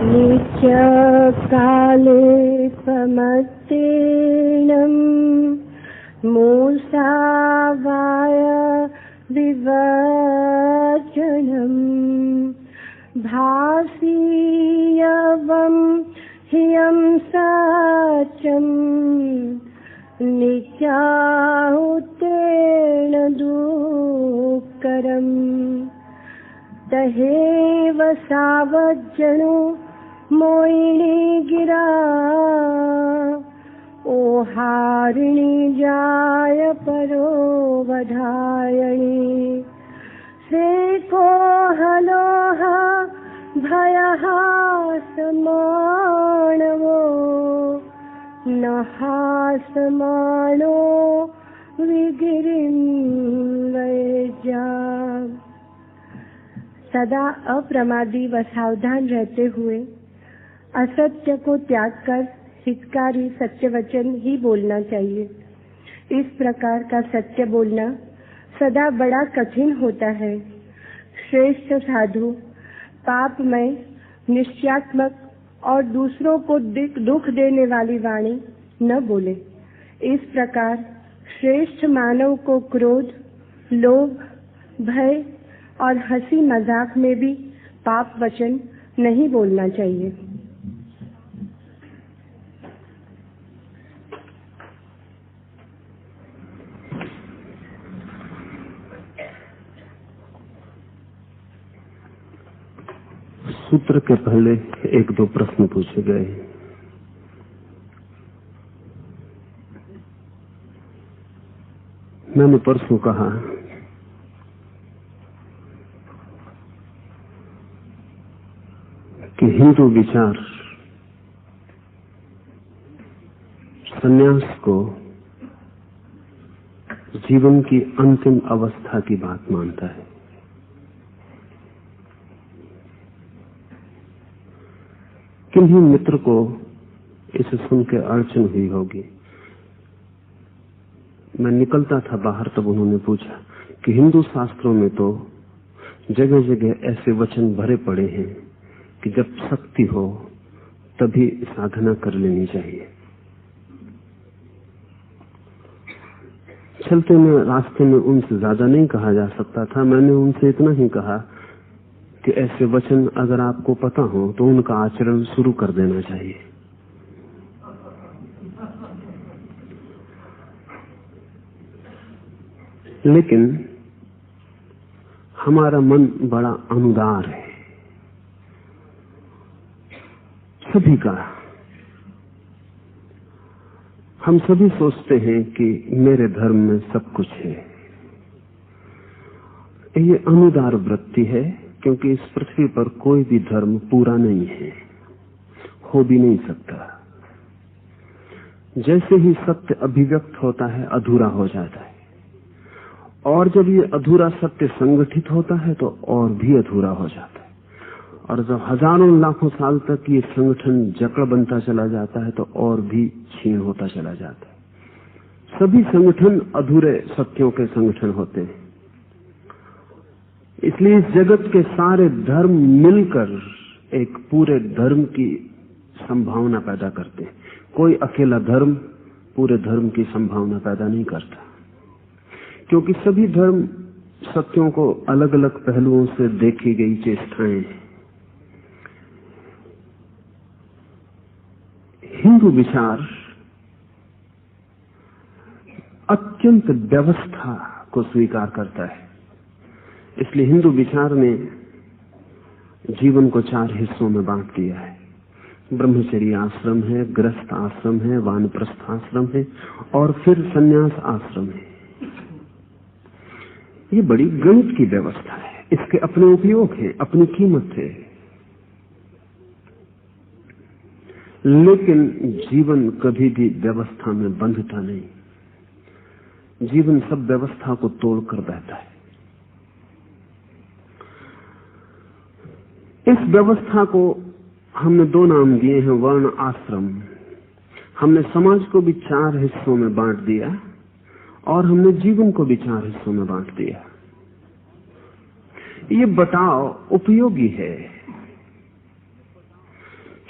नित्यकाले समस्तेनं मूषावाय विवर्जनं भासीयवं ह्यं सत्यं नित्याहुतेन दुःकरम् तहेव सावज्जनो मोहिनी गिरा ओहारिणी जाय परो वधायणी सेको हलोह भयः समानवो न हासमानो विगिरिं वैजा। सदा अप्रमादी व सावधान रहते हुए असत्य को त्याग कर हितकारी सत्य वचन ही बोलना चाहिए। इस प्रकार का सत्य बोलना सदा बड़ा कठिन होता है। श्रेष्ठ साधु पापमय, निश्चयात्मक और दूसरों को दुख देने वाली वाणी न बोले। इस प्रकार श्रेष्ठ मानव को क्रोध, लोभ, भय और हंसी मजाक में भी पाप वचन नहीं बोलना चाहिए। सूत्र के पहले एक दो प्रश्न पूछे गए। मैंने परसों कहा कि हिंदू विचार संन्यास को जीवन की अंतिम अवस्था की बात मानता है। किन्हीं मित्र को इसे सुन के अड़चन हुई होगी। मैं निकलता था बाहर तब उन्होंने पूछा कि हिंदू शास्त्रों में तो जगह जगह ऐसे वचन भरे पड़े हैं कि जब शक्ति हो तभी साधना कर लेनी चाहिए। चलते में रास्ते में उनसे ज्यादा नहीं कहा जा सकता था। मैंने उनसे इतना ही कहा कि ऐसे वचन अगर आपको पता हो तो उनका आचरण शुरू कर देना चाहिए। लेकिन हमारा मन बड़ा अनुदार है, सभी का। हम सभी सोचते हैं कि मेरे धर्म में सब कुछ है। ये अनुदार वृत्ति है, क्योंकि इस पृथ्वी पर कोई भी धर्म पूरा नहीं है, हो भी नहीं सकता। जैसे ही सत्य अभिव्यक्त होता है अधूरा हो जाता है, और जब ये अधूरा सत्य संगठित होता है तो और भी अधूरा हो जाता है, और जब हजारों लाखों साल तक ये संगठन जकड़ बनता चला जाता है तो और भी क्षीण होता चला जाता है। सभी संगठन अधूरे सत्यों के संगठन होते हैं। इसलिए इस जगत के सारे धर्म मिलकर एक पूरे धर्म की संभावना पैदा करते हैं। कोई अकेला धर्म पूरे धर्म की संभावना पैदा नहीं करता, क्योंकि सभी धर्म सत्यों को अलग अलग पहलुओं से देखी गई चेष्टाएं हैं। हिंदू विचार अत्यंत व्यवस्था को स्वीकार करता है। इसलिए हिंदू विचार ने जीवन को 4 हिस्सों में बांट दिया है। ब्रह्मचर्य आश्रम है, गृहस्थ आश्रम है, वानप्रस्थ आश्रम है और फिर संन्यास आश्रम है। ये बड़ी गणित की व्यवस्था है। इसके अपने उपयोग हैं, अपनी कीमत है। लेकिन जीवन कभी भी व्यवस्था में बंधता नहीं। जीवन सब व्यवस्था को तोड़कर बहता है। इस व्यवस्था को हमने 2 नाम दिए हैं, वर्ण आश्रम। हमने समाज को भी 4 हिस्सों में बांट दिया और हमने जीवन को भी 4 हिस्सों में बांट दिया। ये बटाव उपयोगी है।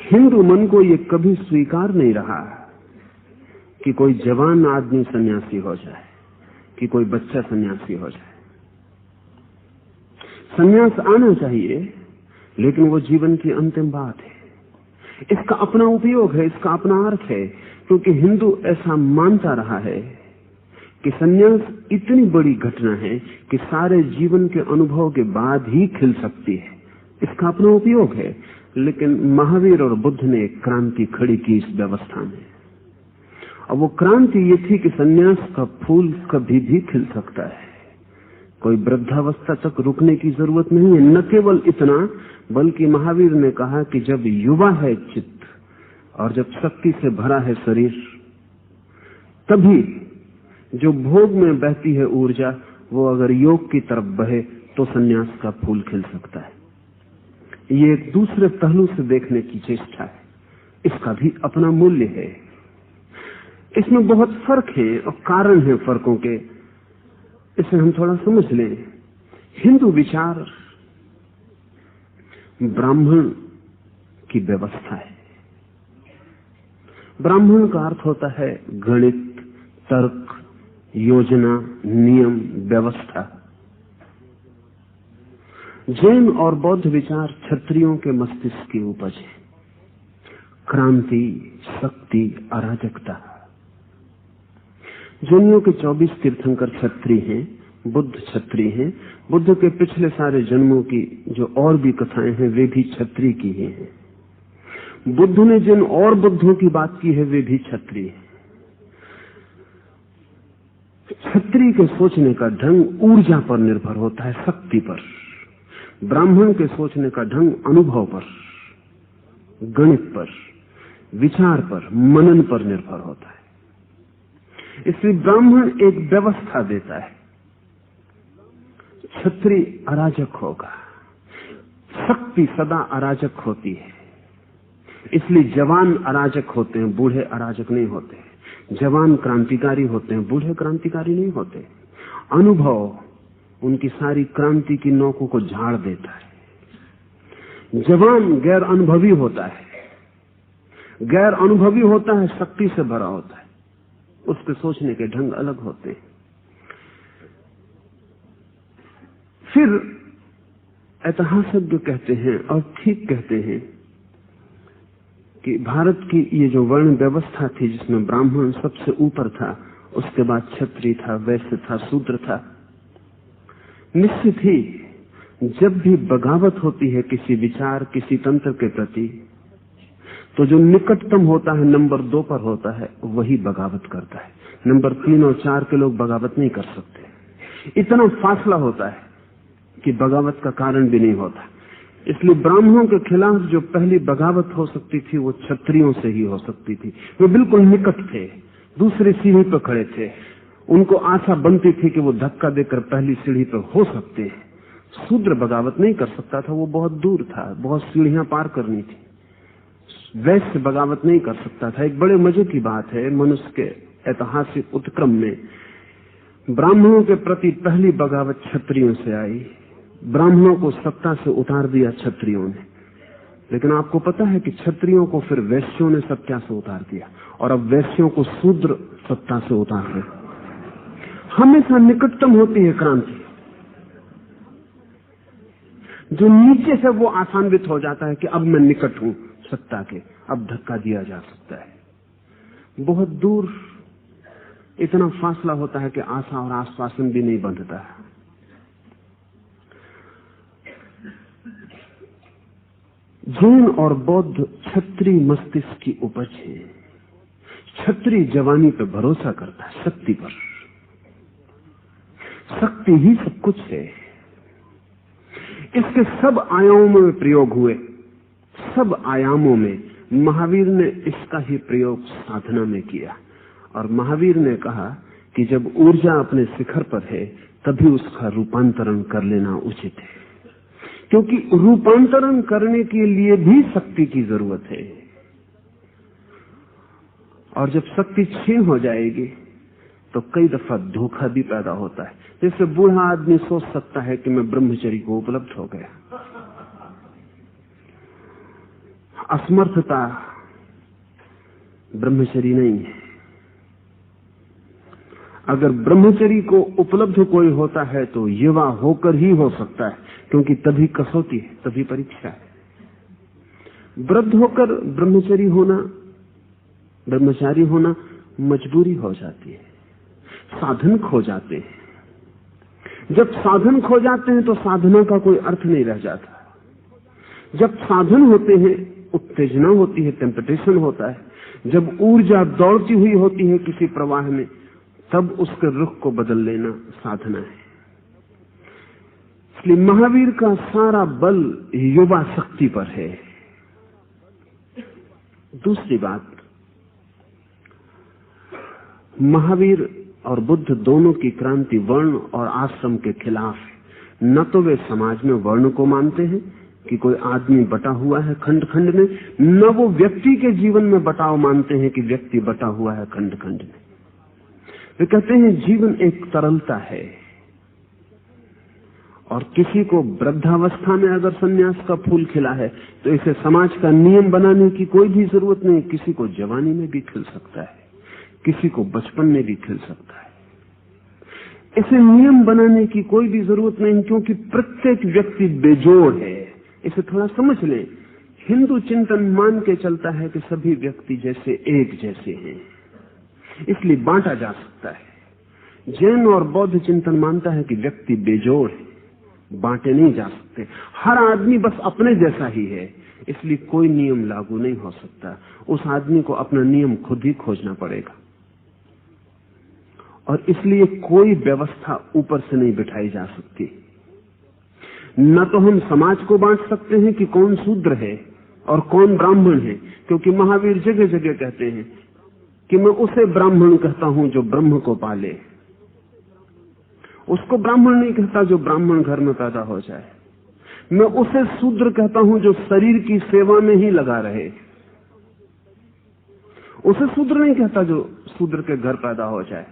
हिंदू मन को ये कभी स्वीकार नहीं रहा कि कोई जवान आदमी सन्यासी हो जाए, कि कोई बच्चा सन्यासी हो जाए। सन्यास आना चाहिए, लेकिन वो जीवन की अंतिम बात है। इसका अपना उपयोग है, इसका अपना अर्थ है, क्योंकि हिंदू ऐसा मानता रहा है कि सन्यास इतनी बड़ी घटना है कि सारे जीवन के अनुभव के बाद ही खिल सकती है। इसका अपना उपयोग है, लेकिन महावीर और बुद्ध ने एक क्रांति खड़ी की इस व्यवस्था में। और वो क्रांति ये थी कि सन्यास का फूल कभी भी खिल सकता है, कोई वृद्धावस्था तक रुकने की जरूरत नहीं है। न केवल इतना, बल्कि महावीर ने कहा कि जब युवा है चित्त और जब शक्ति से भरा है शरीर, तभी जो भोग में बहती है ऊर्जा, वो अगर योग की तरफ बहे तो सन्यास का फूल खिल सकता है। ये एक दूसरे पहलू से देखने की चेष्टा है, इसका भी अपना मूल्य है। इसमें बहुत फर्क है और कारण है फर्कों के, इसे हम थोड़ा समझ लें। हिंदू विचार ब्राह्मण की व्यवस्था है। ब्राह्मण का अर्थ होता है गणित, तर्क, योजना, नियम, व्यवस्था। जैन और बौद्ध विचार क्षत्रियों के मस्तिष्क की उपज है। क्रांति, शक्ति, अराजकता। जैनियों के 24 तीर्थंकर क्षत्रिय हैं, बुद्ध क्षत्रिय हैं। बुद्ध के पिछले सारे जन्मों की जो और भी कथाएं हैं वे भी क्षत्रिय की ही हैं। बुद्ध ने जिन और बुद्धों की बात की है वे भी क्षत्रिय हैं। क्षत्रिय के सोचने का ढंग ऊर्जा पर निर्भर होता है, शक्ति पर। ब्राह्मण के सोचने का ढंग अनुभव पर, गणित पर, विचार पर, मनन पर निर्भर होता है। इसलिए ब्राह्मण एक व्यवस्था देता है, क्षत्रिय अराजक होगा। शक्ति सदा अराजक होती है, इसलिए जवान अराजक होते हैं, बूढ़े अराजक नहीं होते। जवान क्रांतिकारी होते हैं, बूढ़े क्रांतिकारी नहीं होते। अनुभव उनकी सारी क्रांति की नौकों को झाड़ देता है। जवान गैर अनुभवी होता है, गैर अनुभवी होता है, शक्ति से भरा होता है, उसके सोचने के ढंग अलग होते हैं। फिर ऐतिहासिक कहते हैं और ठीक कहते हैं कि भारत की ये जो वर्ण व्यवस्था थी जिसमें ब्राह्मण सबसे ऊपर था, उसके बाद क्षत्रिय था, वैश्य था, शूद्र था। निश्चित ही जब भी बगावत होती है किसी विचार, किसी तंत्र के प्रति, तो जो निकटतम होता है, नंबर 2 पर होता है, वही बगावत करता है। नंबर 3 और 4 के लोग बगावत नहीं कर सकते। इतना फासला होता है कि बगावत का कारण भी नहीं होता। इसलिए ब्राह्मणों के खिलाफ जो पहली बगावत हो सकती थी वो क्षत्रियों से ही हो सकती थी। वे बिल्कुल निकट थे, दूसरी सीढ़ी पर खड़े थे। उनको आशा बनती थी कि वो धक्का देकर पहली सीढ़ी पर हो सकते हैं। शूद्र बगावत नहीं कर सकता था, वो बहुत दूर था, बहुत सीढ़ियां पार करनी थी। वैश्य बगावत नहीं कर सकता था। एक बड़े मजे की बात है, मनुष्य के ऐतिहासिक उत्क्रम में ब्राह्मणों के प्रति पहली बगावत क्षत्रियों से आई। ब्राह्मणों को सत्ता से उतार दिया क्षत्रियों ने, लेकिन आपको पता है कि क्षत्रियों को फिर वैश्यों ने सत्ता से उतार दिया, और अब वैश्यों को शूद्र सत्ता से उतार रहे। हमेशा निकटतम होती है क्रांति, जो नीचे से वो आसान्वित हो जाता है कि अब मैं निकट हूं सत्ता के, अब धक्का दिया जा सकता है। बहुत दूर इतना फासला होता है कि आशा और आश्वासन भी नहीं बंधता है। जैन और बौद्ध क्षत्रिय मस्तिष्क की उपज है। क्षत्रिय जवानी पर भरोसा करता है, शक्ति पर। शक्ति ही सब कुछ है। इसके सब आयामों में प्रयोग हुए, सब आयामों में। महावीर ने इसका ही प्रयोग साधना में किया, और महावीर ने कहा कि जब ऊर्जा अपने शिखर पर है तभी उसका रूपांतरण कर लेना उचित है, क्योंकि रूपांतरण करने के लिए भी शक्ति की जरूरत है। और जब शक्ति क्षीण हो जाएगी तो कई दफा धोखा भी पैदा होता है। जैसे बूढ़ा आदमी सोच सकता है कि मैं ब्रह्मचर्य को उपलब्ध हो गया, असमर्थता ब्रह्मचर्य नहीं है। अगर ब्रह्मचर्य को उपलब्ध कोई होता है तो युवा होकर ही हो सकता है, क्योंकि तभी कसौटी है, तभी परीक्षा है। वृद्ध होकर ब्रह्मचारी होना मजबूरी हो जाती है, साधन खो जाते हैं। जब साधन खो जाते हैं तो साधना का कोई अर्थ नहीं रह जाता। जब साधन होते हैं उत्तेजना होती है, टेम्पटेशन होता है। जब ऊर्जा दौड़ती हुई होती है किसी प्रवाह में, तब उसके रुख को बदल लेना साधना है। इसलिए महावीर का सारा बल युवा शक्ति पर है। दूसरी बात, महावीर और बुद्ध दोनों की क्रांति वर्ण और आश्रम के खिलाफ है। न तो वे समाज में वर्ण को मानते हैं कि कोई आदमी बटा हुआ है खंड खंड में, न वो व्यक्ति के जीवन में बटाव मानते हैं कि व्यक्ति बटा हुआ है खंड खंड में। वे कहते हैं जीवन एक तरलता है, और किसी को वृद्धावस्था में अगर सन्यास का फूल खिला है तो इसे समाज का नियम बनाने की कोई भी जरूरत नहीं। किसी को जवानी में भी खिल सकता है, किसी को बचपन में भी खिल सकता है। इसे नियम बनाने की कोई भी जरूरत नहीं, क्योंकि प्रत्येक व्यक्ति बेजोड़ है। इसे थोड़ा समझ लें। हिंदू चिंतन मान के चलता है कि सभी व्यक्ति जैसे एक जैसे हैं, इसलिए बांटा जा सकता है। जैन और बौद्ध चिंतन मानता है कि व्यक्ति बेजोड़ है, बांटे नहीं जा सकते। हर आदमी बस अपने जैसा ही है, इसलिए कोई नियम लागू नहीं हो सकता। उस आदमी को अपना नियम खुद ही खोजना पड़ेगा, और इसलिए कोई व्यवस्था ऊपर से नहीं बिठाई जा सकती। न तो हम समाज को बांट सकते हैं कि कौन शूद्र है और कौन ब्राह्मण है, क्योंकि महावीर जगह जगह कहते हैं कि मैं उसे ब्राह्मण कहता हूं जो ब्रह्म को पाले, उसको ब्राह्मण नहीं कहता जो ब्राह्मण घर में पैदा हो जाए। मैं उसे शूद्र कहता हूं जो शरीर की सेवा में ही लगा रहे, उसे शूद्र नहीं कहता जो शूद्र के घर पैदा हो जाए।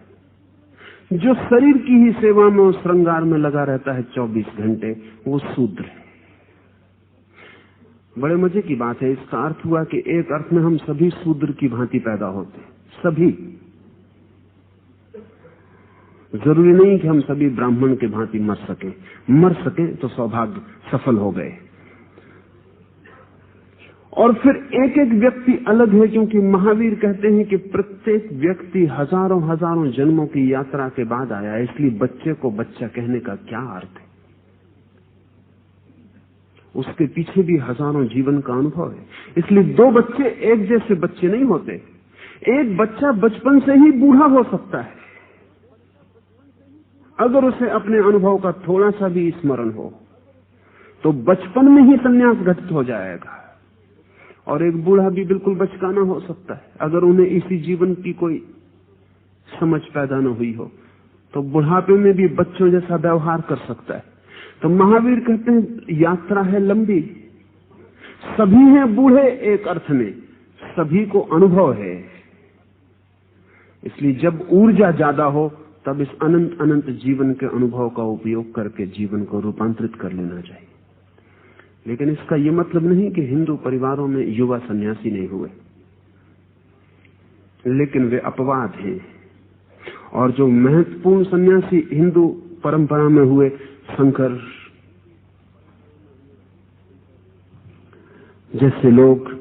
जो शरीर की ही सेवा में और श्रृंगार में लगा रहता है 24 घंटे, वो शूद्र है। बड़े मजे की बात है। इसका अर्थ हुआ कि एक अर्थ में हम सभी शूद्र की भांति पैदा होते, सभी। जरूरी नहीं कि हम सभी ब्राह्मण के भांति मर सके तो सौभाग्य, सफल हो गए। और फिर एक एक व्यक्ति अलग है, क्योंकि महावीर कहते हैं कि प्रत्येक व्यक्ति हजारों हजारों जन्मों की यात्रा के बाद आया है, इसलिए बच्चे को बच्चा कहने का क्या अर्थ है। उसके पीछे भी हजारों जीवन का अनुभव है। इसलिए दो बच्चे एक जैसे बच्चे नहीं होते। एक बच्चा बचपन से ही बूढ़ा हो सकता है अगर उसे अपने अनुभव का थोड़ा सा भी स्मरण हो, तो बचपन में ही संन्यास घटित हो जाएगा। और एक बूढ़ा भी बिल्कुल बचकाना हो सकता है अगर उन्हें इसी जीवन की कोई समझ पैदा न हुई हो, तो बुढ़ापे में भी बच्चों जैसा व्यवहार कर सकता है। तो महावीर कहते हैं यात्रा है लंबी, सभी हैं बूढ़े एक अर्थ में, सभी को अनुभव है। इसलिए जब ऊर्जा ज्यादा हो तब इस अनंत अनंत जीवन के अनुभव का उपयोग करके जीवन को रूपांतरित कर लेना चाहिए। लेकिन इसका यह मतलब नहीं कि हिंदू परिवारों में युवा सन्यासी नहीं हुए, लेकिन वे अपवाद हैं। और जो महत्वपूर्ण सन्यासी हिंदू परंपरा में हुए, शंकर जैसे लोग,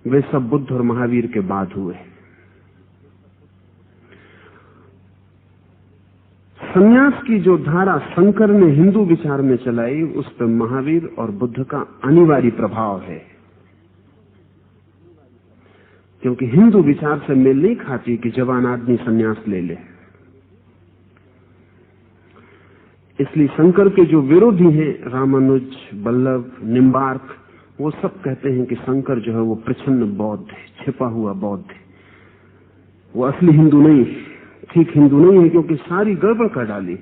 वे सब बुद्ध और महावीर के बाद हुए। संन्यास की जो धारा शंकर ने हिंदू विचार में चलाई, उस पर महावीर और बुद्ध का अनिवार्य प्रभाव है, क्योंकि हिंदू विचार से मेल नहीं खाती कि जवान आदमी संन्यास ले ले। इसलिए शंकर के जो विरोधी हैं, रामानुज, वल्लभ, निम्बार्क, वो सब कहते हैं कि शंकर जो है वो प्रच्छन्न बौद्ध है, छिपा हुआ बौद्ध है, वो असली हिंदू नहीं है, ठीक हिंदू नहीं है, क्योंकि सारी गड़बड़ कर डाली।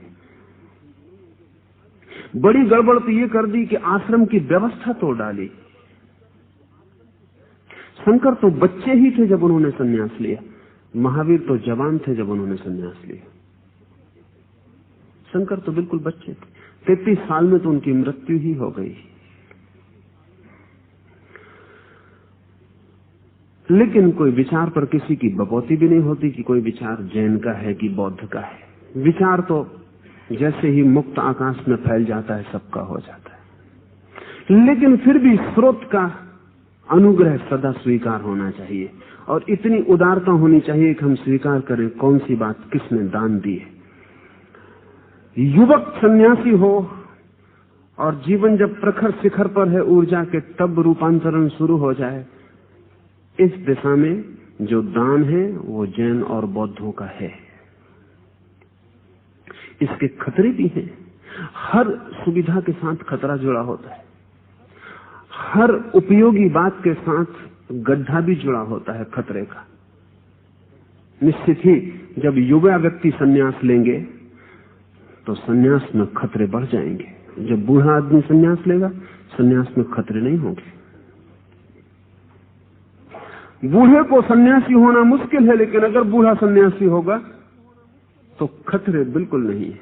बड़ी गड़बड़ तो ये कर दी कि आश्रम की व्यवस्था तोड़ डाली। शंकर तो बच्चे ही थे जब उन्होंने संन्यास लिया, महावीर तो जवान थे जब उन्होंने संन्यास लिया। शंकर तो बिल्कुल बच्चे थे, 33 साल में तो उनकी मृत्यु ही हो गई। लेकिन कोई विचार पर किसी की बपौती भी नहीं होती कि कोई विचार जैन का है कि बौद्ध का है। विचार तो जैसे ही मुक्त आकाश में फैल जाता है सबका हो जाता है। लेकिन फिर भी स्रोत का अनुग्रह सदा स्वीकार होना चाहिए और इतनी उदारता होनी चाहिए कि हम स्वीकार करें कौन सी बात किसने दान दी है। युवक सन्यासी हो और जीवन जब प्रखर शिखर पर है ऊर्जा के, तब रूपांतरण शुरू हो जाए। इस दिशा में जो दान है वो जैन और बौद्धों का है। इसके खतरे भी हैं। हर सुविधा के साथ खतरा जुड़ा होता है, हर उपयोगी बात के साथ गड्ढा भी जुड़ा होता है खतरे का। निश्चित ही जब युवा व्यक्ति संन्यास लेंगे तो संन्यास में खतरे बढ़ जाएंगे। जब बूढ़ा आदमी संन्यास लेगा, संन्यास में खतरे नहीं होंगे। बूढ़े को सन्यासी होना मुश्किल है, लेकिन अगर बूढ़ा सन्यासी होगा तो खतरे बिल्कुल नहीं है।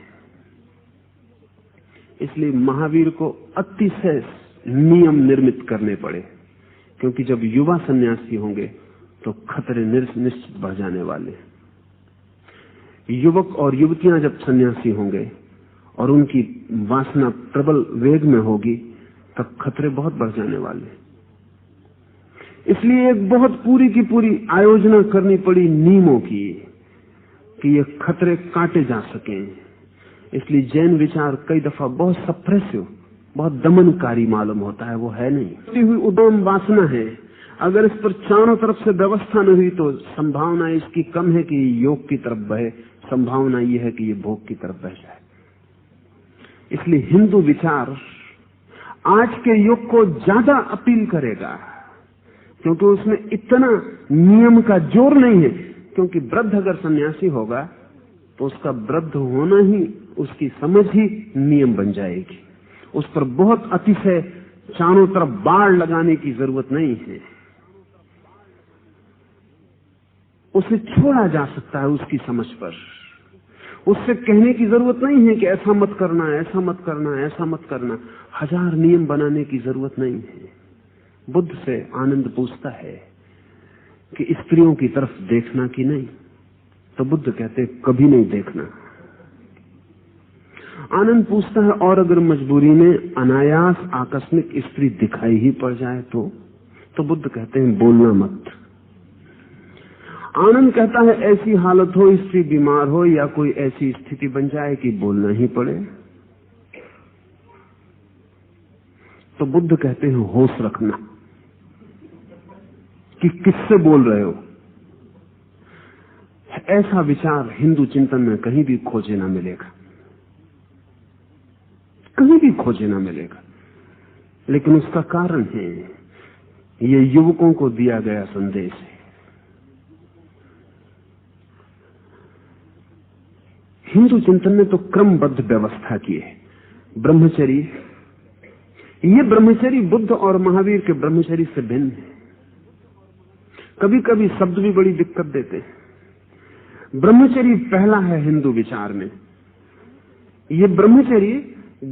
इसलिए महावीर को अतिशय नियम निर्मित करने पड़े, क्योंकि जब युवा सन्यासी होंगे तो खतरे निश्चित बढ़ जाने वाले। युवक और युवतियां जब सन्यासी होंगे और उनकी वासना प्रबल वेग में होगी, तब खतरे बहुत बढ़ जाने वाले। इसलिए एक बहुत पूरी की पूरी आयोजना करनी पड़ी नियमों की कि ये खतरे काटे जा सकें। इसलिए जैन विचार कई दफा बहुत सप्रेसिव, बहुत दमनकारी मालूम होता है। वो है नहीं, हुई उद्यम वासना है। अगर इस पर चारों तरफ से व्यवस्था न हुई तो संभावना इसकी कम है कि योग की तरफ बहे, संभावना यह है कि ये भोग की तरफ बह जाए। इसलिए हिंदू विचार आज के युग को ज्यादा अपील करेगा, क्योंकि उसमें इतना नियम का जोर नहीं है। क्योंकि वृद्ध अगर सन्यासी होगा तो उसका वृद्ध होना ही, उसकी समझ ही नियम बन जाएगी। उस पर बहुत अतिशय चारों तरफ बाड़ लगाने की जरूरत नहीं है। उसे छोड़ा जा सकता है उसकी समझ पर। उससे कहने की जरूरत नहीं है कि ऐसा मत करना, ऐसा मत करना, ऐसा मत करना। हजार नियम बनाने की जरूरत नहीं है। बुद्ध से आनंद पूछता है कि स्त्रियों की तरफ देखना कि नहीं, तो बुद्ध कहते कभी नहीं देखना। आनंद पूछता है और अगर मजबूरी में अनायास आकस्मिक स्त्री दिखाई ही पड़ जाए तो बुद्ध कहते हैं बोलना मत। आनंद कहता है ऐसी हालत हो, स्त्री बीमार हो या कोई ऐसी स्थिति बन जाए कि बोलना ही पड़े, तो बुद्ध कहते हैं होश रखना कि किससे बोल रहे हो। ऐसा विचार हिंदू चिंतन में कहीं भी खोजे ना मिलेगा, कहीं भी खोजे ना मिलेगा। लेकिन उसका कारण है ये युवकों को दिया गया संदेश है। हिंदू चिंतन ने तो क्रमबद्ध व्यवस्था की है। ब्रह्मचर्य, ये ब्रह्मचर्य बुद्ध और महावीर के ब्रह्मचर्य से भिन्न है। कभी कभी शब्द भी बड़ी दिक्कत देते हैं। ब्रह्मचर्य पहला है हिंदू विचार में। ये ब्रह्मचर्य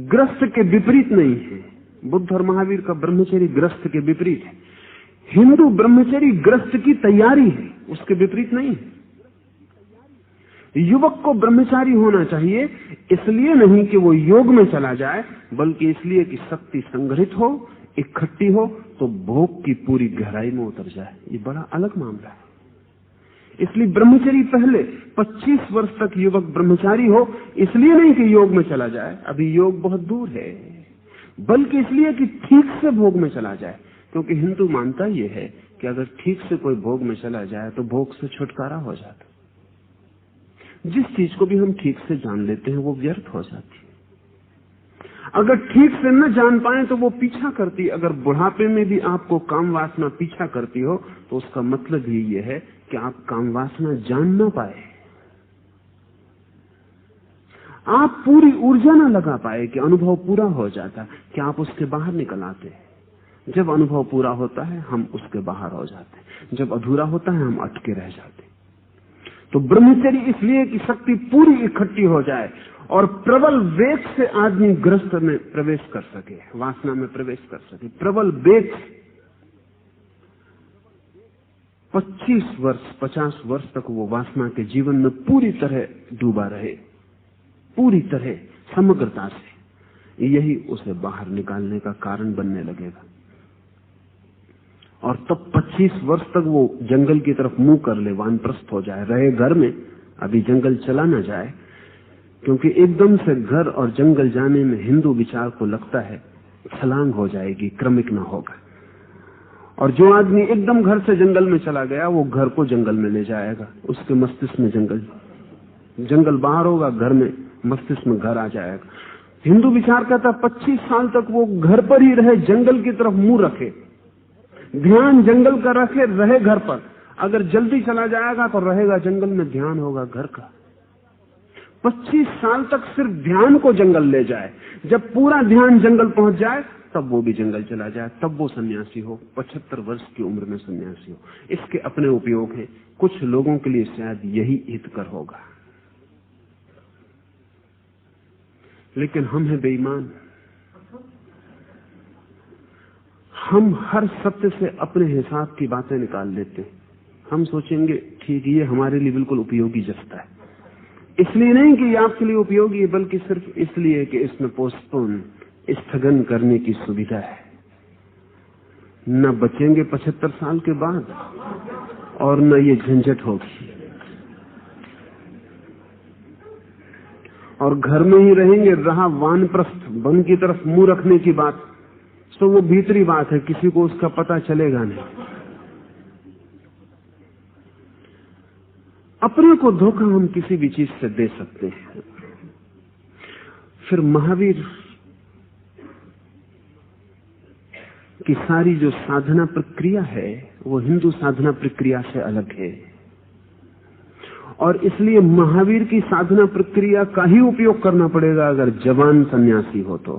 ग्रस्त के विपरीत नहीं है। बुद्ध और महावीर का ब्रह्मचर्य ग्रस्त के विपरीत है। हिंदू ब्रह्मचर्य ग्रस्त की तैयारी है, उसके विपरीत नहीं है। युवक को ब्रह्मचारी होना चाहिए, इसलिए नहीं कि वो योग में चला जाए, बल्कि इसलिए कि शक्ति संग्रहित हो, इकट्ठी हो, तो भोग की पूरी गहराई में उतर जाए। ये बड़ा अलग मामला है। इसलिए ब्रह्मचर्य पहले 25 वर्ष तक युवक ब्रह्मचारी हो, इसलिए नहीं कि योग में चला जाए, अभी योग बहुत दूर है, बल्कि इसलिए कि ठीक से भोग में चला जाए। क्योंकि हिंदू मानता यह है कि अगर ठीक से कोई भोग में चला जाए तो भोग से छुटकारा हो जाता। जिस चीज को भी हम ठीक से जान लेते हैं वो व्यर्थ हो जाती है। अगर ठीक से न जान पाए तो वो पीछा करती। अगर बुढ़ापे में भी आपको काम वासना पीछा करती हो तो उसका मतलब ही ये है कि आप काम वासना जान ना पाए, आप पूरी ऊर्जा न लगा पाए कि अनुभव पूरा हो जाता, कि आप उसके बाहर निकल आते। जब अनुभव पूरा होता है हम उसके बाहर हो जाते, जब अधूरा होता है हम अटके रह जाते। तो ब्रह्मचर्य इसलिए कि शक्ति पूरी इकट्ठी हो जाए और प्रबल वेग से आदमी ग्रस्त में प्रवेश कर सके, वासना में प्रवेश कर सके। प्रबल वेग 25 वर्ष 50 वर्ष तक वो वासना के जीवन में पूरी तरह डूबा रहे, पूरी तरह समग्रता से, यही उसे बाहर निकालने का कारण बनने लगेगा। और तब 25 वर्ष तक वो जंगल की तरफ मुंह कर ले, वानप्रस्थ हो जाए, रहे घर में, अभी जंगल चला ना जाए, क्योंकि एकदम से घर और जंगल जाने में हिंदू विचार को लगता है छलांग हो जाएगी, क्रमिक ना होगा। और जो आदमी एकदम घर से जंगल में चला गया, वो घर को जंगल में ले जाएगा, उसके मस्तिष्क में जंगल बाहर होगा, घर में मस्तिष्क में घर आ जाएगा। हिंदू विचार कहता 25 साल तक वो घर पर ही रहे, जंगल की तरफ मुंह रखे, ध्यान जंगल का रखे, रहे घर पर। अगर जल्दी चला जाएगा तो रहेगा जंगल में, ध्यान होगा घर का। 25 साल तक सिर्फ ध्यान को जंगल ले जाए, जब पूरा ध्यान जंगल पहुंच जाए तब वो भी जंगल चला जाए, तब वो सन्यासी हो, 75 वर्ष की उम्र में सन्यासी हो। इसके अपने उपयोग हैं, कुछ लोगों के लिए शायद यही हितकर होगा, लेकिन हम हैं बेईमान। हम हर सत्य से अपने हिसाब की बातें निकाल लेते हैं। हम सोचेंगे ठीक, ये हमारे लिए बिल्कुल उपयोगी जसता है, इसलिए नहीं कि ये आपके लिए उपयोगी है, बल्कि सिर्फ इसलिए कि इसमें पोस्टपोन, स्थगन करने की सुविधा है। न बचेंगे 75 साल के बाद और न ये झंझट होगी, और घर में ही रहेंगे। रहा वानप्रस्थ, वन की तरफ मुंह रखने की बात, तो वो भीतरी बात है, किसी को उसका पता चलेगा नहीं। अपने को धोखा हम किसी भी चीज से दे सकते हैं। फिर महावीर की सारी जो साधना प्रक्रिया है वो हिंदू साधना प्रक्रिया से अलग है, और इसलिए महावीर की साधना प्रक्रिया का ही उपयोग करना पड़ेगा अगर जवान सन्यासी हो तो,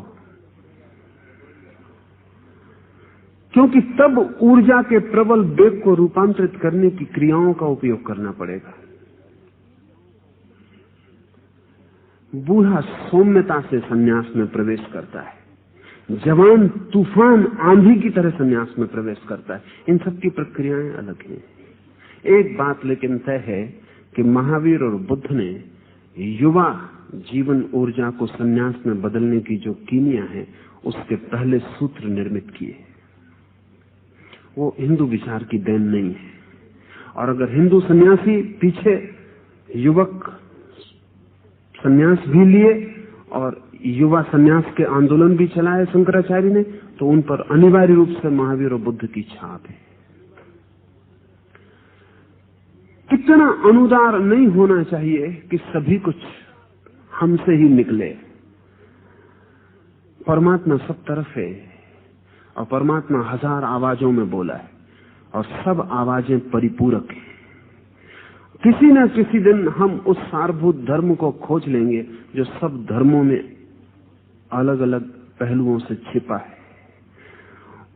क्योंकि तब ऊर्जा के प्रबल वेग को रूपांतरित करने की क्रियाओं का उपयोग करना पड़ेगा। बूढ़ा सौम्यता से सन्यास में प्रवेश करता है, जवान तूफान आंधी की तरह सन्यास में प्रवेश करता है। इन सब की प्रक्रियाएं अलग हैं। एक बात लेकिन तय है कि महावीर और बुद्ध ने युवा जीवन ऊर्जा को सन्यास में बदलने की जो कीमिया है, उसके पहले सूत्र निर्मित किए। वो हिंदू विचार की देन नहीं है। और अगर हिंदू सन्यासी पीछे युवक सन्यास भी लिए और युवा सन्यास के आंदोलन भी चलाए शंकराचार्य ने, तो उन पर अनिवार्य रूप से महावीर और बुद्ध की छाप है। कितना अनुदार नहीं होना चाहिए कि सभी कुछ हमसे ही निकले। परमात्मा सब तरफ है, और परमात्मा 1000 आवाजों में बोला है, और सब आवाजें परिपूरक हैं। किसी न किसी दिन हम उस सारभूत धर्म को खोज लेंगे जो सब धर्मों में अलग अलग पहलुओं से छिपा है।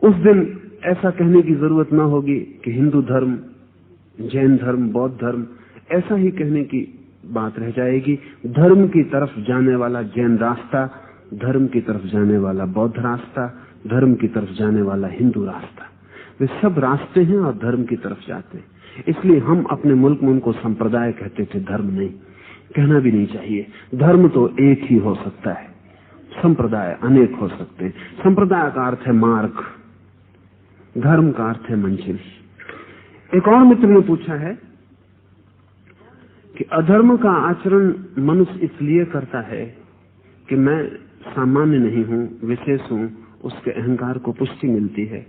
उस दिन ऐसा कहने की जरूरत न होगी कि हिंदू धर्म, जैन धर्म, बौद्ध धर्म, ऐसा ही कहने की बात रह जाएगी। धर्म की तरफ जाने वाला जैन रास्ता, धर्म की तरफ जाने वाला बौद्ध रास्ता, धर्म की तरफ जाने वाला हिंदू रास्ता, वे सब रास्ते हैं और धर्म की तरफ जाते हैं। इसलिए हम अपने मुल्क में उनको संप्रदाय कहते थे, धर्म नहीं, कहना भी नहीं चाहिए। धर्म तो एक ही हो सकता है, संप्रदाय अनेक हो सकते हैं। संप्रदाय का अर्थ है मार्ग, धर्म का अर्थ है मंजिल। एक और मित्र ने पूछा है कि अधर्म का आचरण मनुष्य इसलिए करता है कि मैं सामान्य नहीं हूं, विशेष हूं, उसके अहंकार को पुष्टि मिलती है।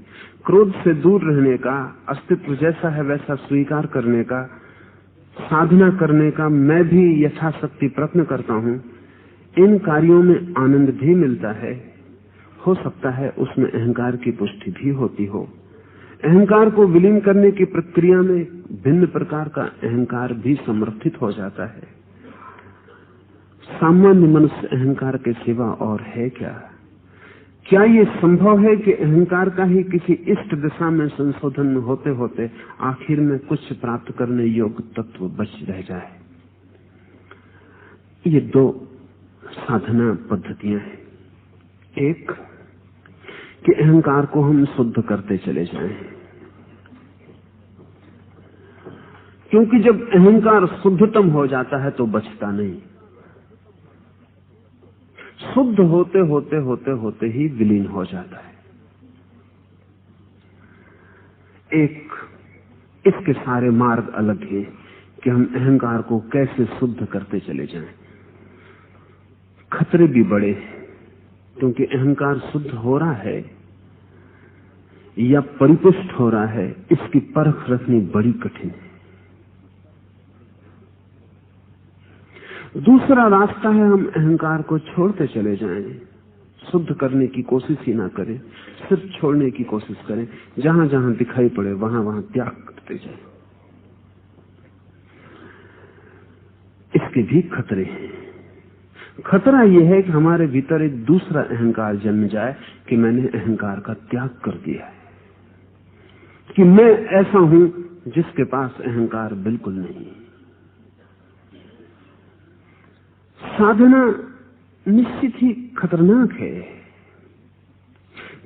क्रोध से दूर रहने का, अस्तित्व जैसा है वैसा स्वीकार करने का, साधना करने का मैं भी यथाशक्ति प्रयत्न करता हूं। इन कार्यों में आनंद भी मिलता है। हो सकता है उसमें अहंकार की पुष्टि भी होती हो। अहंकार को विलीन करने की प्रक्रिया में भिन्न प्रकार का अहंकार भी समर्थित हो जाता है। सामान्य मनुष्य अहंकार के सिवा और है क्या ये संभव है कि अहंकार का ही किसी इष्ट दिशा में संशोधन होते होते आखिर में कुछ प्राप्त करने योग्य तत्व बच रह जाए? ये 2 साधना पद्धतियां हैं। एक कि अहंकार को हम शुद्ध करते चले जाएं, क्योंकि जब अहंकार शुद्धतम हो जाता है तो बचता नहीं, शुद्ध होते होते होते होते ही विलीन हो जाता है। इसके सारे मार्ग अलग हैं कि हम अहंकार को कैसे शुद्ध करते चले जाएं। खतरे भी बड़े हैं, क्योंकि अहंकार शुद्ध हो रहा है या परिपुष्ट हो रहा है, इसकी परख रखनी बड़ी कठिन है। दूसरा रास्ता है हम अहंकार को छोड़ते चले जाएं, शुद्ध करने की कोशिश ही ना करें, सिर्फ छोड़ने की कोशिश करें, जहां जहां दिखाई पड़े वहां वहां त्याग करते जाएं। इसके भी खतरे हैं। खतरा यह है कि हमारे भीतर एक दूसरा अहंकार जन्म जाए कि मैंने अहंकार का त्याग कर दिया है, कि मैं ऐसा हूं जिसके पास अहंकार बिल्कुल नहीं। साधना निश्चित ही खतरनाक है।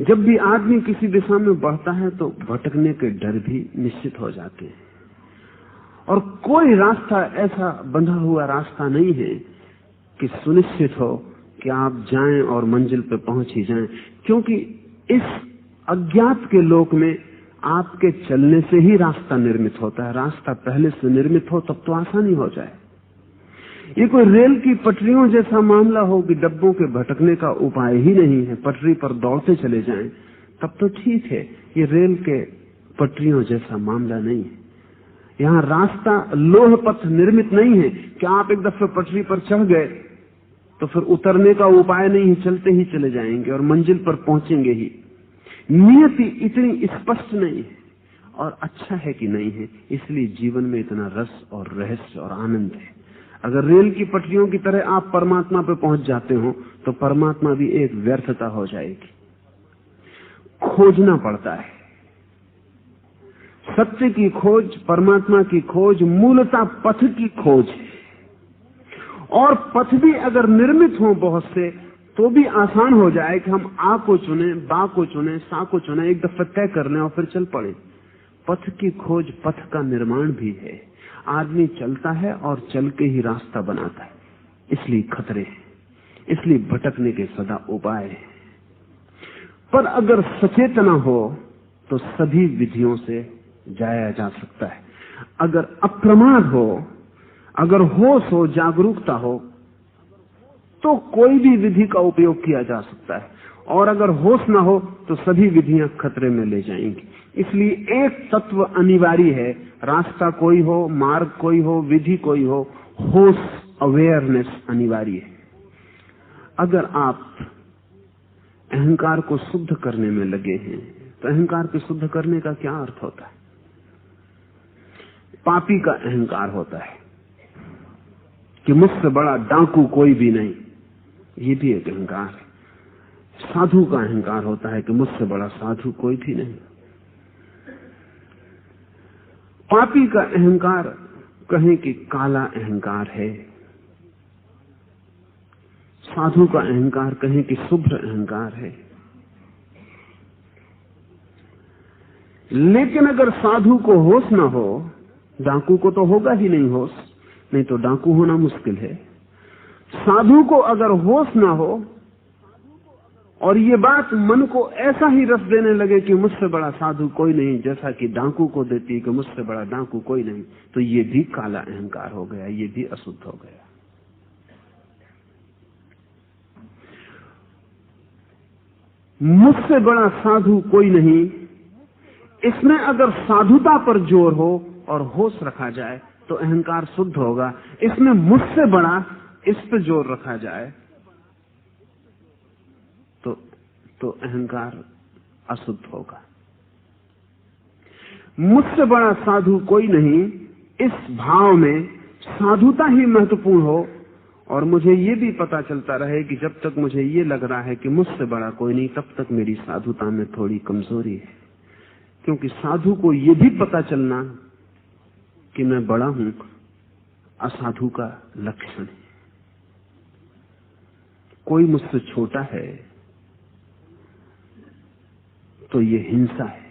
जब भी आदमी किसी दिशा में बढ़ता है तो भटकने के डर भी निश्चित हो जाते हैं, और कोई रास्ता ऐसा बंधा हुआ रास्ता नहीं है कि सुनिश्चित हो कि आप जाएं और मंजिल पे पहुंच ही जाएं, क्योंकि इस अज्ञात के लोक में आपके चलने से ही रास्ता निर्मित होता है। रास्ता पहले से निर्मित हो तब तो आसानी हो जाए। ये कोई रेल की पटरियों जैसा मामला हो कि डब्बों के भटकने का उपाय ही नहीं है, पटरी पर दौड़ते चले जाएं, तब तो ठीक है। ये रेल के पटरियों जैसा मामला नहीं है। यहाँ रास्ता लोह पथ निर्मित नहीं है कि आप एक दफे पटरी पर चढ़ गए तो फिर उतरने का उपाय नहीं है, चलते ही चले जाएंगे और मंजिल पर पहुंचेंगे ही। नियति इतनी स्पष्ट नहीं है, और अच्छा है कि नहीं है, इसलिए जीवन में इतना रस और रहस्य और आनंद है। अगर रेल की पटरियों की तरह आप परमात्मा पे पहुंच जाते हो तो परमात्मा भी एक व्यर्थता हो जाएगी। खोजना पड़ता है। सत्य की खोज, परमात्मा की खोज मूलतः पथ की खोज है, और पथ भी अगर निर्मित हो बहुत से तो भी आसान हो जाए कि हम आ को चुने, बा को चुने, सा को चुने, एक दफा तय कर लें और फिर चल पड़े। पथ की खोज पथ का निर्माण भी है। आदमी चलता है और चल के ही रास्ता बनाता है, इसलिए खतरे हैं, इसलिए भटकने के सदा उपाय है। पर अगर सचेतना हो तो सभी विधियों से जाया जा सकता है। अगर अप्रमाद हो, अगर होश हो, जागरूकता हो, तो कोई भी विधि का उपयोग किया जा सकता है, और अगर होश ना हो तो सभी विधियां खतरे में ले जाएंगी। इसलिए एक तत्व अनिवार्य है, रास्ता कोई हो, मार्ग कोई हो, विधि कोई हो, होश, अवेयरनेस अनिवार्य है। अगर आप अहंकार को शुद्ध करने में लगे हैं तो अहंकार को शुद्ध करने का क्या अर्थ होता है? पापी का अहंकार होता है कि मुझसे बड़ा डाकू कोई भी नहीं, ये भी एक अहंकार है। साधु का अहंकार होता है कि मुझसे बड़ा साधु कोई भी नहीं। पापी का अहंकार कहें कि काला अहंकार है, साधु का अहंकार कहें कि शुभ्र अहंकार है। लेकिन अगर साधु को होश ना हो, डाकू को तो होगा ही नहीं होश, नहीं तो डाकू होना मुश्किल है। साधु को अगर होश ना हो और ये बात मन को ऐसा ही रस देने लगे कि मुझसे बड़ा साधु कोई नहीं, जैसा कि डाकू को देती है कि मुझसे बड़ा डाकू कोई नहीं, तो ये भी काला अहंकार हो गया, ये भी अशुद्ध हो गया। मुझसे बड़ा साधु कोई नहीं, इसमें अगर साधुता पर जोर हो और होश रखा जाए तो अहंकार शुद्ध होगा। इसमें मुझसे बड़ा, इस पर जोर रखा जाए तो अहंकार अशुद्ध होगा। मुझसे बड़ा साधु कोई नहीं, इस भाव में साधुता ही महत्वपूर्ण हो, और मुझे ये भी पता चलता रहे कि जब तक मुझे ये लग रहा है कि मुझसे बड़ा कोई नहीं, तब तक मेरी साधुता में थोड़ी कमजोरी है। क्योंकि साधु को ये भी पता चलना कि मैं बड़ा हूं असाधु का लक्षण है। कोई मुझसे छोटा है तो ये हिंसा है।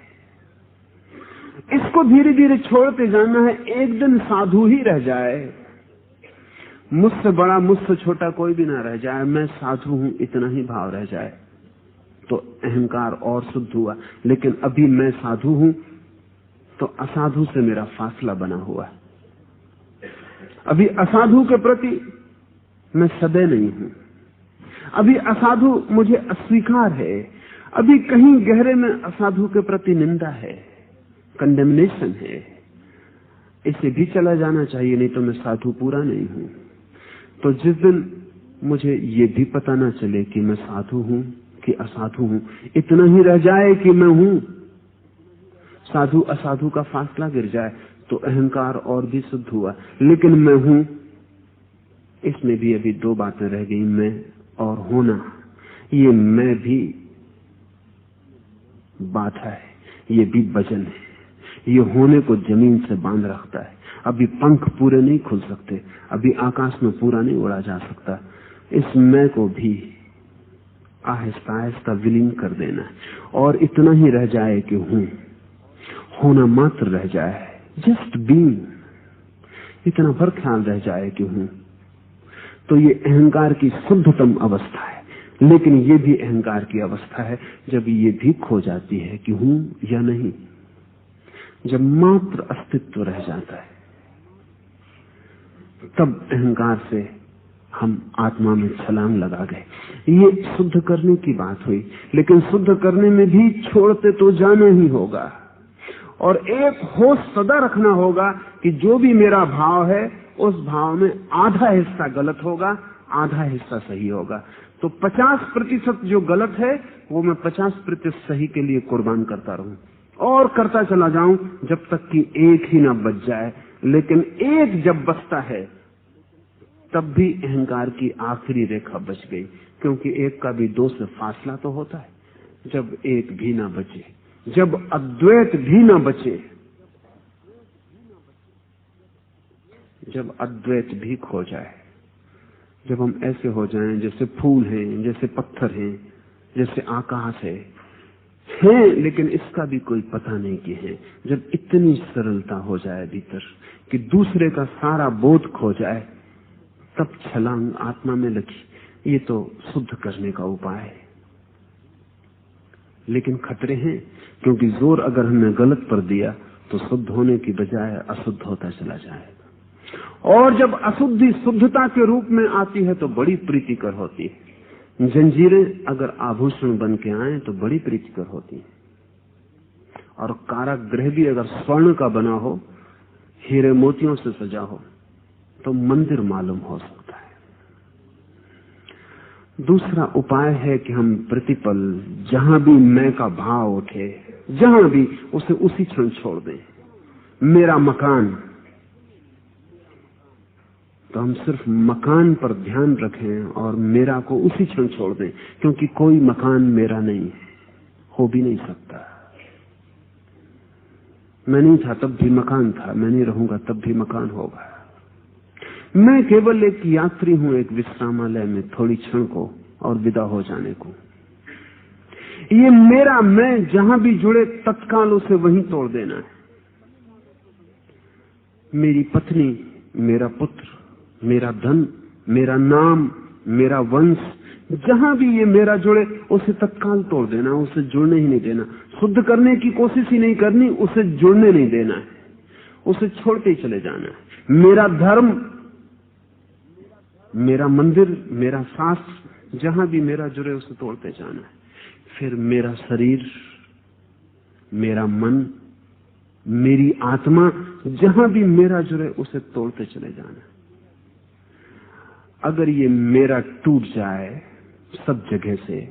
इसको धीरे धीरे छोड़ते जाना है। एक दिन साधु ही रह जाए, मुझसे बड़ा मुझसे छोटा कोई भी ना रह जाए, मैं साधु हूं इतना ही भाव रह जाए तो अहंकार और शुद्ध हुआ। लेकिन अभी मैं साधु हूं तो असाधु से मेरा फासला बना हुआ है। अभी असाधु के प्रति मैं सदै नहीं हूं, अभी असाधु मुझे अस्वीकार है, अभी कहीं गहरे में असाधु के प्रति निंदा है, कंडेमनेशन है। इसे भी चला जाना चाहिए, नहीं तो मैं साधु पूरा नहीं हूं। तो जिस दिन मुझे ये भी पता ना चले कि मैं साधु हूं कि असाधु हूं, इतना ही रह जाए कि मैं हूं, साधु असाधु का फासला गिर जाए तो अहंकार और भी शुद्ध हुआ। लेकिन मैं हूं, इसमें भी अभी दो बातें रह गई, मैं और होना। ये मैं भी बाधा है, ये भी वजन है, ये होने को जमीन से बांध रखता है। अभी पंख पूरे नहीं खुल सकते, अभी आकाश में पूरा नहीं उड़ा जा सकता। इस मैं को भी आहिस्ता आहिस्ता विलीन कर देना है और इतना ही रह जाए कि हूं, होना मात्र रह जाए, जस्ट बीइंग, इतना भर ख्याल रह जाए कि हूं। तो ये अहंकार की शुद्धतम अवस्था है। लेकिन ये भी अहंकार की अवस्था है जब ये भी खो जाती है कि हूं या नहीं, जब मात्र अस्तित्व रह जाता है, तब अहंकार से हम आत्मा में छलांग लगा गए। ये शुद्ध करने की बात हुई, लेकिन शुद्ध करने में भी छोड़ते तो जाना ही होगा और एक होश सदा रखना होगा कि जो भी मेरा भाव है उस भाव में आधा हिस्सा गलत होगा, आधा हिस्सा सही होगा। तो 50% जो गलत है वो मैं 50% सही के लिए कुर्बान करता रहूं और करता चला जाऊं जब तक कि एक ही ना बच जाए। लेकिन एक जब बचता है तब भी अहंकार की आखिरी रेखा बच गई, क्योंकि एक का भी दो से फासला तो होता है। जब एक भी ना बचे, जब अद्वैत भी ना बचे, जब अद्वैत भी खो जाए, जब हम ऐसे हो जाएं जैसे फूल हैं, जैसे पत्थर हैं, जैसे आकाश है लेकिन इसका भी कोई पता नहीं कि है, जब इतनी सरलता हो जाए भीतर कि दूसरे का सारा बोध खो जाए, तब छलांग आत्मा में लगी। ये तो शुद्ध करने का उपाय है। लेकिन खतरे हैं, क्योंकि जोर अगर हमने गलत पर दिया तो शुद्ध होने की बजाय अशुद्ध होता चला जाएगा। और जब अशुद्धि शुद्धता के रूप में आती है तो बड़ी प्रीतिकर होती है। जंजीरें अगर आभूषण बन के आए तो बड़ी प्रीतिकर होती है, और कारागृह भी अगर स्वर्ण का बना हो, हीरे मोतियों से सजा हो, तो मंदिर मालूम हो सकता है। दूसरा उपाय है कि हम प्रतिपल जहां भी मैं का भाव उठे, जहां भी, उसे उसी क्षण छोड़ दें। मेरा मकान, तो हम सिर्फ मकान पर ध्यान रखें और मेरा को उसी क्षण छोड़ दें, क्योंकि कोई मकान मेरा नहीं है, हो भी नहीं सकता। मैं नहीं था तब भी मकान था, मैं नहीं रहूंगा तब भी मकान होगा। मैं केवल एक यात्री हूं एक विश्रामालय में, थोड़ी क्षण को और विदा हो जाने को। ये मेरा मैं जहां भी जुड़े तत्काल उसे वहीं तोड़ देना है। मेरी पत्नी, मेरा पुत्र, मेरा धन, मेरा नाम, मेरा वंश, जहां भी ये मेरा जुड़े उसे तत्काल तोड़ देना, उसे जुड़ने ही नहीं देना। शुद्ध करने की कोशिश ही नहीं करनी, उसे जुड़ने नहीं देना है, उसे छोड़ते ही चले जाना है। मेरा धर्म, मेरा मंदिर, मेरा शास्त्र, जहां भी मेरा जुड़े उसे तोड़ते जाना है। फिर मेरा शरीर, मेरा मन, मेरी आत्मा, जहां भी मेरा जुड़े उसे तोड़ते चले जाना है। अगर ये मेरा टूट जाए सब जगह से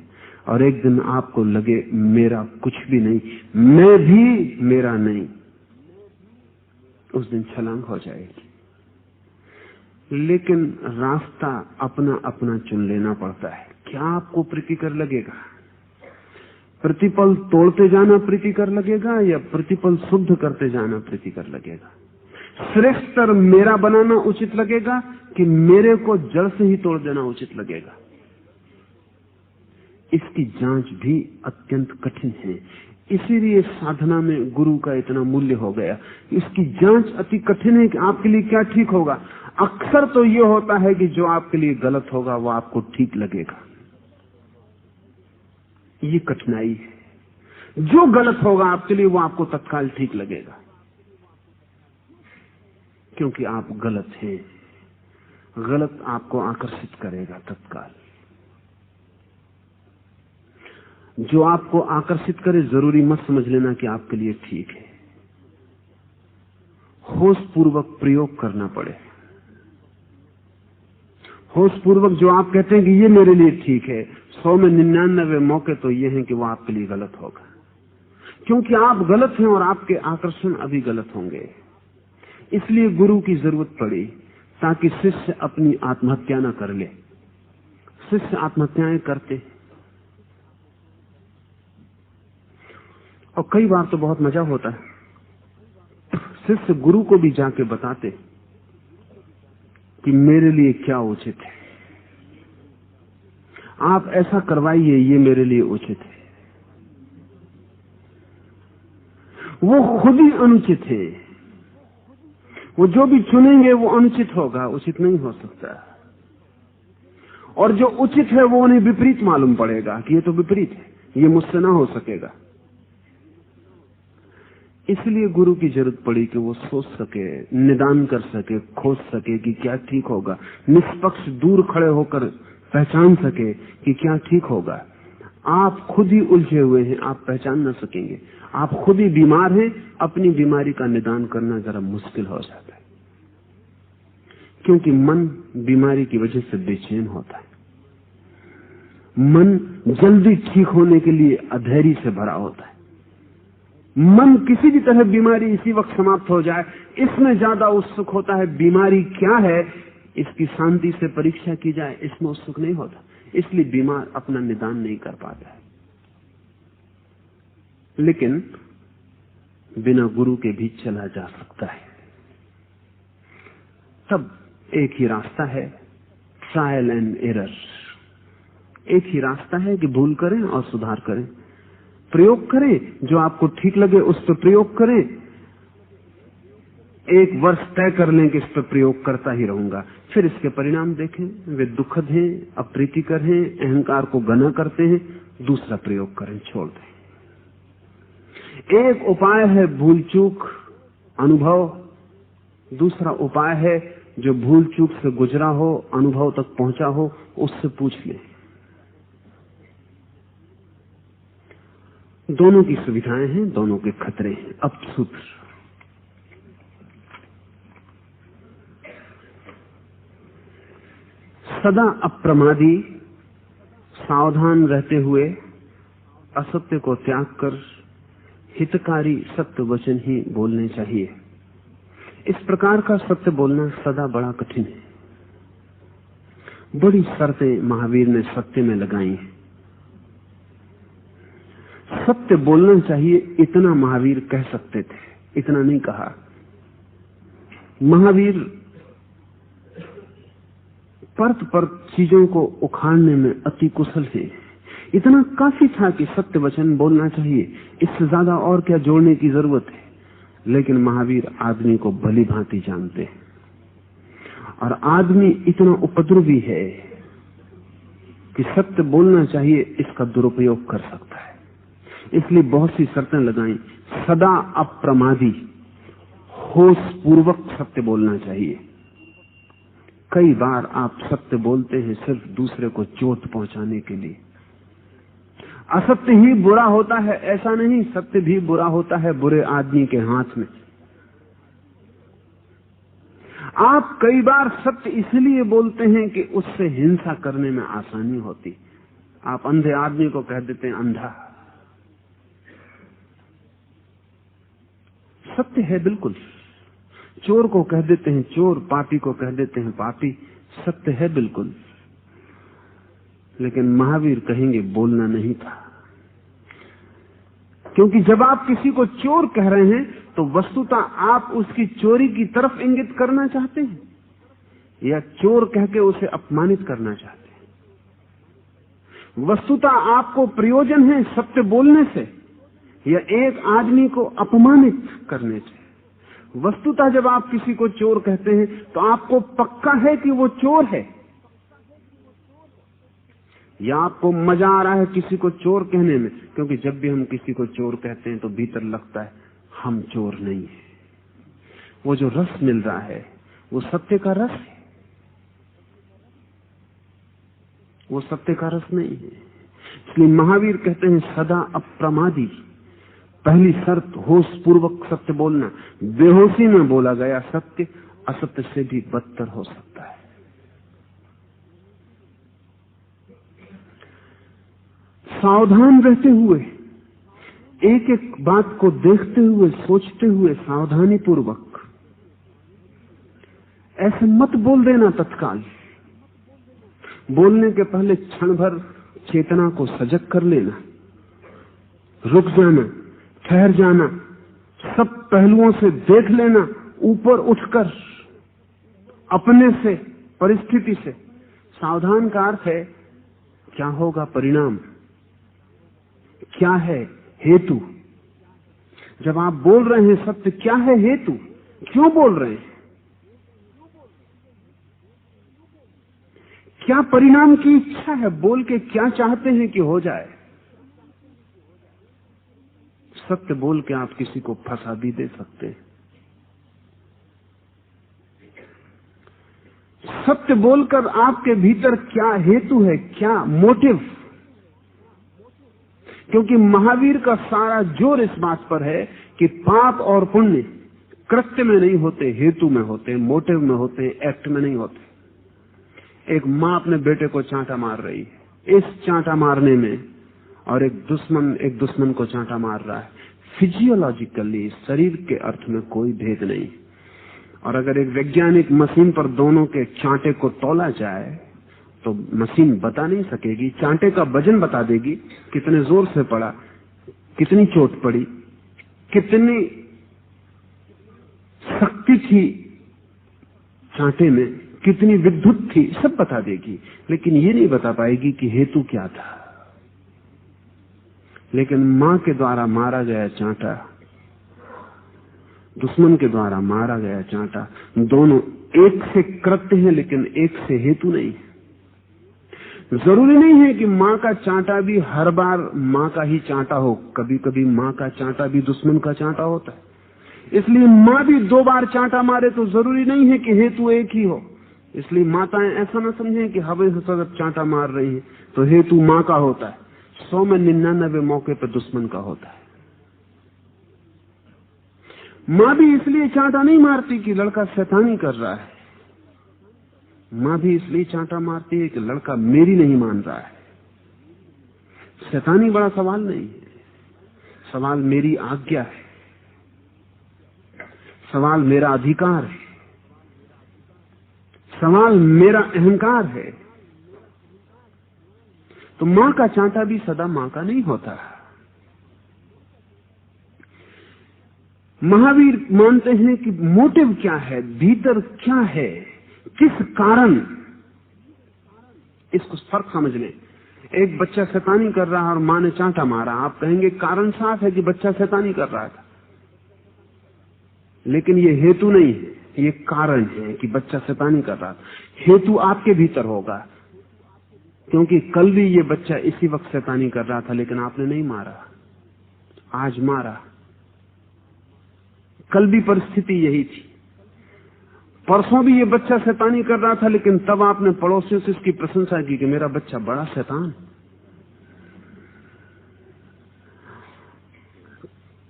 और एक दिन आपको लगे मेरा कुछ भी नहीं, मैं भी मेरा नहीं, उस दिन छलांग हो जाएगी। लेकिन रास्ता अपना अपना चुन लेना पड़ता है। क्या आपको प्रीतिकर लगेगा? प्रतिपल तोड़ते जाना प्रीतिकर लगेगा या प्रतिपल शुद्ध करते जाना प्रीतिकर लगेगा? श्रेष्ठतर मेरा बनाना उचित लगेगा कि मेरे को जड़ से ही तोड़ देना उचित लगेगा? इसकी जांच भी अत्यंत कठिन है। इसीलिए साधना में गुरु का इतना मूल्य हो गया। इसकी जांच अति कठिन है कि आपके लिए क्या ठीक होगा। अक्सर तो ये होता है कि जो आपके लिए गलत होगा वो आपको ठीक लगेगा, ये कठिनाई है। जो गलत होगा आपके लिए वो आपको तत्काल ठीक लगेगा, क्योंकि आप गलत हैं। गलत आपको आकर्षित करेगा तत्काल। जो आपको आकर्षित करे जरूरी मत समझ लेना कि आपके लिए ठीक है। होश पूर्वक प्रयोग करना पड़े। होश पूर्वक जो आप कहते हैं कि ये मेरे लिए ठीक है, 100 में 99 मौके तो ये हैं कि वो आपके लिए गलत होगा, क्योंकि आप गलत हैं और आपके आकर्षण अभी गलत होंगे। इसलिए गुरु की जरूरत पड़ी ताकि शिष्य अपनी आत्महत्या न कर ले। शिष्य आत्महत्याएं करते, और कई बार तो बहुत मजा होता है। शिष्य गुरु को भी जाके बताते कि मेरे लिए क्या उचित है, आप ऐसा करवाइए, ये मेरे लिए उचित है। वो खुद ही अनुचित है। वो जो भी चुनेंगे वो अनुचित होगा, उचित नहीं हो सकता। और जो उचित है वो उन्हें विपरीत मालूम पड़ेगा कि ये तो विपरीत है, ये मुझसे ना हो सकेगा। इसलिए गुरु की जरूरत पड़ी कि वो सोच सके, निदान कर सके, खोज सके कि क्या ठीक होगा, निष्पक्ष दूर खड़े होकर पहचान सके कि क्या ठीक होगा। आप खुद ही उलझे हुए हैं, आप पहचान ना सकेंगे। आप खुद ही बीमार हैं, अपनी बीमारी का निदान करना जरा मुश्किल हो जाता है, क्योंकि मन बीमारी की वजह से बेचैन होता है। मन जल्दी ठीक होने के लिए अधैर्य से भरा होता है। मन किसी भी तरह बीमारी इसी वक्त समाप्त हो जाए, इसमें ज्यादा उत्सुक होता है बीमारी क्या है, इसकी शांति से परीक्षा की जाए, इसमें उत्सुक नहीं होता। इसलिए बीमार अपना निदान नहीं कर पाता है। लेकिन बिना गुरु के भी चला जा सकता है। तब एक ही रास्ता है, ट्रायल एंड एरर। एक ही रास्ता है कि भूल करें और सुधार करें, प्रयोग करें, जो आपको ठीक लगे उस पर प्रयोग करें। 1 वर्ष तय कर लें कि इस पर प्रयोग करता ही रहूंगा, फिर इसके परिणाम देखें, वे दुखद हैं, अप्रीतिकर हैं, अहंकार को घना करते हैं, दूसरा प्रयोग करें, छोड़ दें। एक उपाय है भूल चूक अनुभव, दूसरा उपाय है जो भूल चूक से गुजरा हो, अनुभव तक पहुंचा हो, उससे पूछ लें। दोनों की सुविधाएं हैं, दोनों के खतरे हैं। अब सूत्र, सदा अप्रमादी, सावधान रहते हुए असत्य को त्याग कर हितकारी सत्य वचन ही बोलने चाहिए। इस प्रकार का सत्य बोलना सदा बड़ा कठिन है। बड़ी शर्तें महावीर ने सत्य में लगाई हैं। सत्य बोलना चाहिए, इतना महावीर कह सकते थे, इतना नहीं कहा। महावीर परत परत चीजों को उखाड़ने में अति कुशल है। इतना काफी था कि सत्य वचन बोलना चाहिए, इससे ज्यादा और क्या जोड़ने की जरूरत है। लेकिन महावीर आदमी को भली भांति जानते हैं, और आदमी इतना उपद्रवी है कि सत्य बोलना चाहिए इसका दुरुपयोग कर सकता है। इसलिए बहुत सी शर्तें लगाई। सदा अप्रमादी, होश पूर्वक सत्य बोलना चाहिए। कई बार आप सत्य बोलते हैं सिर्फ दूसरे को चोट पहुंचाने के लिए। असत्य ही बुरा होता है ऐसा नहीं, सत्य भी बुरा होता है बुरे आदमी के हाथ में। आप कई बार सत्य इसलिए बोलते हैं कि उससे हिंसा करने में आसानी होती। आप अंधे आदमी को कह देते हैं अंधा, सत्य है बिल्कुल। चोर को कह देते हैं चोर, पापी को कह देते हैं पापी, सत्य है बिल्कुल। लेकिन महावीर कहेंगे बोलना नहीं था, क्योंकि जब आप किसी को चोर कह रहे हैं तो वस्तुतः आप उसकी चोरी की तरफ इंगित करना चाहते हैं, या चोर कह के उसे अपमानित करना चाहते हैं। वस्तुतः आपको प्रयोजन है सत्य बोलने से, या एक आदमी को अपमानित करने से। वस्तुतः जब आप किसी को चोर कहते हैं तो आपको पक्का है कि वो चोर है, या आपको मजा आ रहा है किसी को चोर कहने में? क्योंकि जब भी हम किसी को चोर कहते हैं तो भीतर लगता है हम चोर नहीं है। वो जो रस मिल रहा है वो सत्य का रस है, वो सत्य का रस नहीं है। इसलिए महावीर कहते हैं सदा अप्रमादी। पहली शर्त होश पूर्वक सत्य बोलना। बेहोशी में बोला गया सत्य असत्य से भी बदतर हो सकता है। सावधान रहते हुए, एक एक बात को देखते हुए, सोचते हुए, सावधानी पूर्वक। ऐसे मत बोल देना तत्काल। बोलने के पहले क्षण भर चेतना को सजग कर लेना, रुक जाना, ठहर जाना, सब पहलुओं से देख लेना, ऊपर उठकर, अपने से, परिस्थिति से। सावधान का अर्थ है क्या होगा परिणाम, क्या है हेतु। जब आप बोल रहे हैं सत्य, क्या है हेतु, क्यों बोल रहे हैं, क्या परिणाम की इच्छा है, बोल के क्या चाहते हैं कि हो जाए। सत्य बोल के आप किसी को फंसा भी दे सकते हैं। सत्य बोलकर आपके भीतर क्या हेतु है, क्या मोटिव। क्योंकि महावीर का सारा जोर इस बात पर है कि पाप और पुण्य कृत्य में नहीं होते, हेतु में होते, मोटिव में होते, एक्ट में नहीं होते। एक मां अपने बेटे को चांटा मार रही है, इस चांटा मारने में, और एक दुश्मन को चांटा मार रहा है। फिजियोलॉजिकली शरीर के अर्थ में कोई भेद नहीं। और अगर एक वैज्ञानिक मशीन पर दोनों के चांटे को तौला जाए तो मशीन बता नहीं सकेगी, चांटे का वजन बता देगी, कितने जोर से पड़ा, कितनी चोट पड़ी, कितनी शक्ति थी चांटे में, कितनी विद्युत थी, सब बता देगी। लेकिन ये नहीं बता पाएगी कि हेतु क्या था। लेकिन मां के द्वारा मारा गया चांटा, दुश्मन के द्वारा मारा गया चांटा, दोनों एक से कृत्य हैं लेकिन एक से हेतु नहीं। जरूरी नहीं है कि मां का चांटा भी हर बार मां का ही चांटा हो, कभी कभी मां का चांटा भी दुश्मन का चांटा होता है। इसलिए मां भी 2 बार चांटा मारे तो जरूरी नहीं है कि हेतु एक ही हो। इसलिए माताएं ऐसा न समझें कि हवे से सतत चांटा मार रही हैं तो हेतु मां का होता है। 100 में 99 मौके पर दुश्मन का होता है। मां भी इसलिए चांटा नहीं मारती कि लड़का शैतानी कर रहा है, मां भी इसलिए चांटा मारती है कि लड़का मेरी नहीं मान रहा है। शैतानी बड़ा सवाल नहीं है, सवाल मेरी आज्ञा है, सवाल मेरा अधिकार है, सवाल मेरा अहंकार है। तो मां का चांटा भी सदा मां का नहीं होता। महावीर मानते हैं कि मोटिव क्या है, भीतर क्या है, किस कारण, इसको फर्क समझ लें। एक बच्चा शैतानी कर रहा है और मां ने चांटा मारा, आप कहेंगे कारण साफ है कि बच्चा शैतानी कर रहा था, लेकिन ये हेतु नहीं है, ये कारण है कि बच्चा शैतानी कर रहा था। हेतु आपके भीतर होगा, क्योंकि कल भी ये बच्चा इसी वक्त शैतानी कर रहा था लेकिन आपने नहीं मारा, आज मारा। कल भी परिस्थिति यही थी, परसों भी ये बच्चा शैतानी कर रहा था लेकिन तब आपने पड़ोसियों से इसकी प्रशंसा की कि मेरा बच्चा बड़ा शैतान।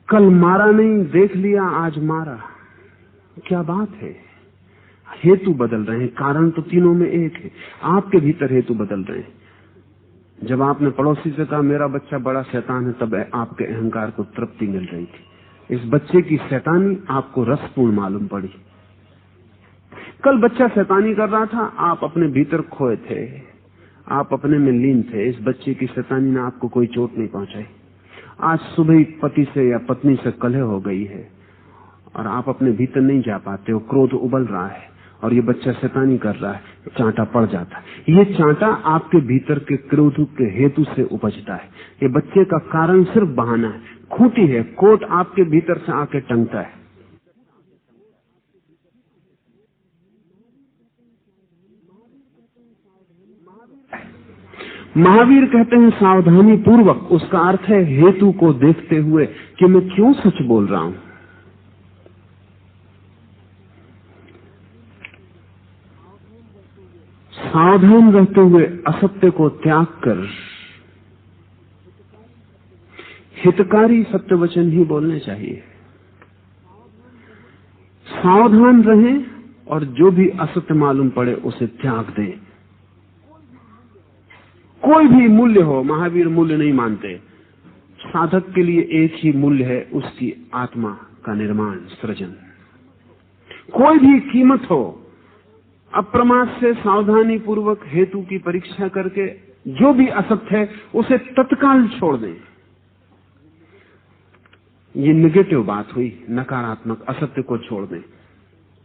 कल मारा नहीं, देख लिया, आज मारा। क्या बात है। हेतु बदल रहे हैं, कारण तो तीनों में एक है। आपके भीतर हेतु बदल रहे हैं। जब आपने पड़ोसी से कहा मेरा बच्चा बड़ा शैतान है, तब आपके अहंकार को तृप्ति मिल रही थी। इस बच्चे की शैतानी आपको रसपूर्ण मालूम पड़ी। कल बच्चा शैतानी कर रहा था, आप अपने भीतर खोए थे, आप अपने में लीन थे। इस बच्चे की शैतानी ने आपको कोई चोट नहीं पहुंचाई। आज सुबह ही पति से या पत्नी से कलह हो गई है और आप अपने भीतर नहीं जा पाते हो, क्रोध उबल रहा है और ये बच्चा शैतानी कर रहा है, चांटा पड़ जाता है। ये चांटा आपके भीतर के क्रोध के हेतु से उपजता है। ये बच्चे का कारण सिर्फ बहाना है, खूंटी है, कोट आपके भीतर से आके टंगता है। महावीर कहते हैं सावधानी पूर्वक, उसका अर्थ है हेतु को देखते हुए कि मैं क्यों सच बोल रहा हूं। सावधान रहते हुए असत्य को त्याग कर हितकारी सत्य वचन ही बोलने चाहिए। सावधान रहें और जो भी असत्य मालूम पड़े उसे त्याग दें। कोई भी मूल्य हो, महावीर मूल्य नहीं मानते। साधक के लिए एक ही मूल्य है, उसकी आत्मा का निर्माण, सृजन। कोई भी कीमत हो, अप्रमाद से सावधानी पूर्वक हेतु की परीक्षा करके जो भी असत्य है उसे तत्काल छोड़ दें। ये निगेटिव बात हुई, नकारात्मक, असत्य को छोड़ दें।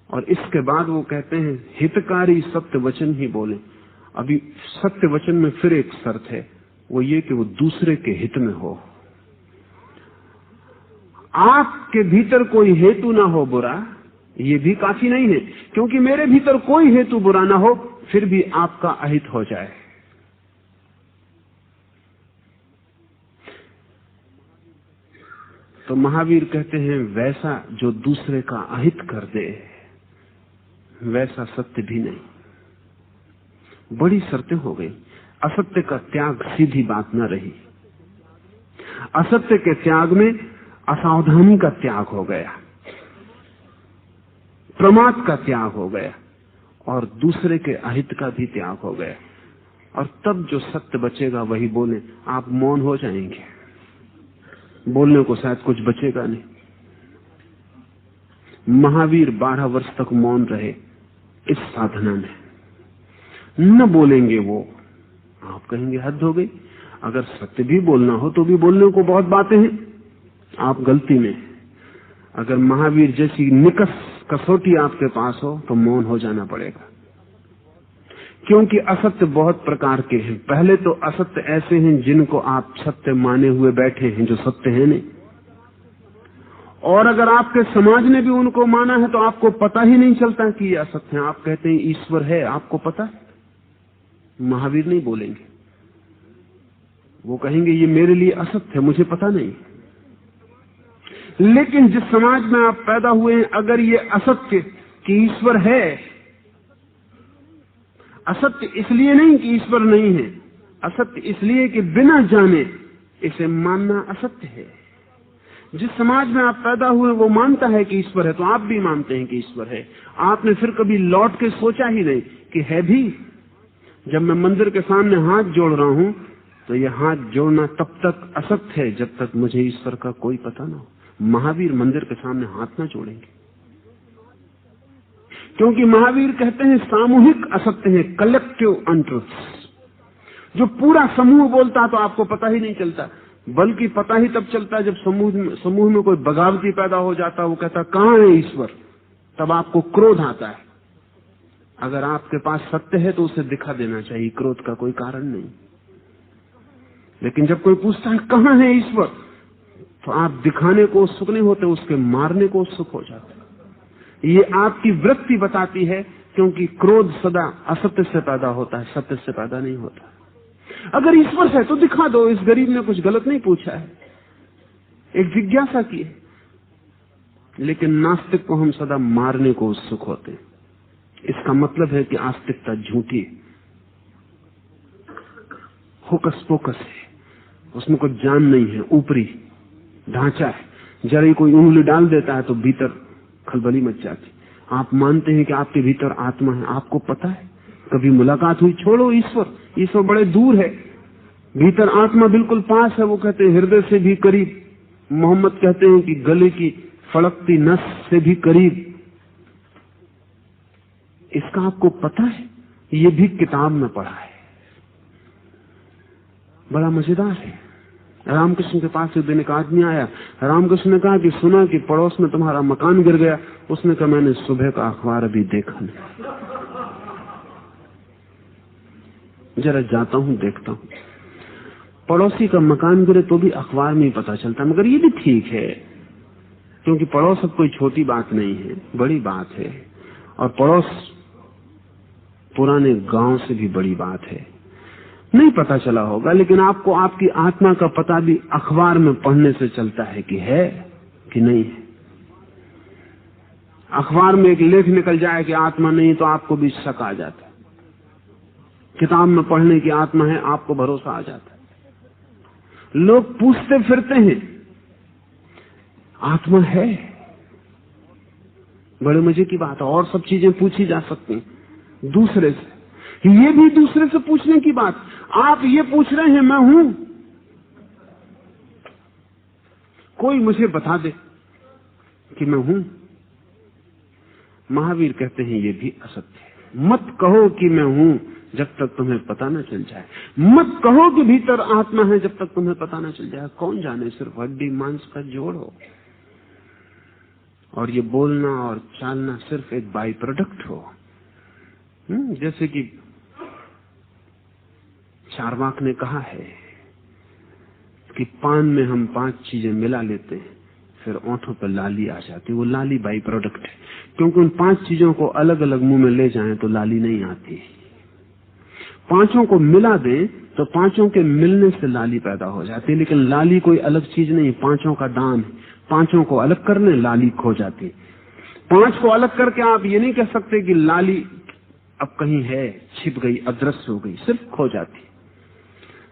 और इसके बाद वो कहते हैं हितकारी सत्य वचन ही बोले। अभी सत्य वचन में फिर एक शर्त है, वो ये कि वो दूसरे के हित में हो। आपके भीतर कोई हेतु ना हो बुरा, ये भी काफी नहीं है, क्योंकि मेरे भीतर कोई हेतु बुरा ना हो फिर भी आपका अहित हो जाए। तो महावीर कहते हैं वैसा जो दूसरे का अहित कर दे वैसा सत्य भी नहीं। बड़ी शर्तें हो गई। असत्य का त्याग सीधी बात न रही। असत्य के त्याग में असावधानी का त्याग हो गया, प्रमाद का त्याग हो गया और दूसरे के अहित का भी त्याग हो गया। और तब जो सत्य बचेगा वही बोले। आप मौन हो जाएंगे, बोलने को शायद कुछ बचेगा नहीं। महावीर 12 वर्ष तक मौन रहे इस साधना में, न बोलेंगे वो। आप कहेंगे हद हो गई, अगर सत्य भी बोलना हो तो भी बोलने को बहुत बातें हैं। आप गलती में। अगर महावीर जैसी निकस कसौटी आपके पास हो तो मौन हो जाना पड़ेगा, क्योंकि असत्य बहुत प्रकार के हैं। पहले तो असत्य ऐसे हैं जिनको आप सत्य माने हुए बैठे हैं, जो सत्य है नहीं। और अगर आपके समाज ने भी उनको माना है तो आपको पता ही नहीं चलता कि ये असत्य है। आप कहते हैं ईश्वर है, आपको पता है। महावीर नहीं बोलेंगे, वो कहेंगे ये मेरे लिए असत्य है, मुझे पता नहीं। लेकिन जिस समाज में आप पैदा हुए हैं, अगर ये असत्य कि ईश्वर है, असत्य इसलिए नहीं कि ईश्वर नहीं है, असत्य इसलिए कि बिना जाने इसे मानना असत्य है। जिस समाज में आप पैदा हुए वो मानता है कि ईश्वर है, तो आप भी मानते हैं कि ईश्वर है। आपने फिर कभी लौट के सोचा ही नहीं कि है भी। जब मैं मंदिर के सामने हाथ जोड़ रहा हूं तो यह हाथ जोड़ना तब तक असत्य है जब तक मुझे ईश्वर का कोई पता ना हो। महावीर मंदिर के सामने हाथ ना जोड़ेंगे, क्योंकि महावीर कहते हैं सामूहिक असत्य है, कलेक्टिव अनट्रूथ्स। जो पूरा समूह बोलता तो आपको पता ही नहीं चलता, बल्कि पता ही तब चलता जब समूह में कोई बगावती पैदा हो जाता। वो कहता कहां है ईश्वर, तब आपको क्रोध आता है। अगर आपके पास सत्य है तो उसे दिखा देना चाहिए, क्रोध का कोई कारण नहीं। लेकिन जब कोई पूछता है कहां है ईश्वर, तो आप दिखाने को उत्सुक नहीं होते, उसके मारने को उत्सुक हो जाते। ये आपकी वृत्ति बताती है, क्योंकि क्रोध सदा असत्य से पैदा होता है, सत्य से पैदा नहीं होता। अगर ईश्वर है तो दिखा दो, इस गरीब ने कुछ गलत नहीं पूछा है, एक जिज्ञासा की है। लेकिन नास्तिक को हम सदा मारने को उत्सुक होते हैं। इसका मतलब है कि आस्तिकता झूठी है, होकस पोकस है, उसमें कोई जान नहीं है, ऊपरी ढांचा है। जरा ही कोई उंगली डाल देता है तो भीतर खलबली मच जाती। आप मानते हैं कि आपके भीतर आत्मा है, आपको पता है कभी मुलाकात हुई? छोड़ो ईश्वर बड़े दूर है, भीतर आत्मा बिल्कुल पास है। वो कहते हैं हृदय से भी करीब। मोहम्मद कहते हैं कि गले की फड़कती नस से भी करीब। इसका आपको पता है? ये भी किताब में पढ़ा है, बड़ा मजेदार है। रामकृष्ण के पास एक दिन एक आदमी आया। रामकृष्ण ने कहा कि सुना कि पड़ोस में तुम्हारा मकान गिर गया। उसने कहा मैंने सुबह का अखबार अभी देखा नहीं, जरा जाता हूं देखता हूं। पड़ोसी का मकान गिरे तो भी अखबार में ही पता चलता, मगर ये भी ठीक है, क्योंकि पड़ोस अब कोई छोटी बात नहीं है, बड़ी बात है। और पड़ोस पुराने गांव से भी बड़ी बात है। नहीं पता चला होगा, लेकिन आपको आपकी आत्मा का पता भी अखबार में पढ़ने से चलता है कि नहीं है। अखबार में एक लेख निकल जाए कि आत्मा नहीं, तो आपको भी शक आ जाता है। किताब में पढ़ने की आत्मा है, आपको भरोसा आ जाता है। लोग पूछते फिरते हैं आत्मा है, बड़े मजे की बात है। और सब चीजें पूछी जा सकती हैं दूसरे से, ये भी दूसरे से पूछने की बात। आप ये पूछ रहे हैं मैं हूं, कोई मुझे बता दे कि मैं हूं। महावीर कहते हैं ये भी असत्य है। मत कहो कि मैं हूं जब तक तुम्हें पता न चल जाए। मत कहो कि भीतर आत्मा है जब तक तुम्हें पता न चल जाए। कौन जाने, सिर्फ हड्डी मांस का जोड़ हो और ये बोलना और चालना सिर्फ एक बाई प्रोडक्ट हो। जैसे कि चार्वाक ने कहा है कि पान में हम 5 चीजें मिला लेते हैं, फिर ओंठों पर लाली आ जाती है। वो लाली बाई प्रोडक्ट है, क्योंकि उन 5 चीजों को अलग अलग मुंह में ले जाएं तो लाली नहीं आती। 5 को मिला दें तो 5 के मिलने से लाली पैदा हो जाती है, लेकिन लाली कोई अलग चीज नहीं, 5 का दान है। 5 को अलग करने लाली खो जाती। 5 को अलग करके आप ये नहीं कह सकते कि लाली अब कहीं है, छिप गई, अदृश्य हो गई, सिर्फ खो जाती।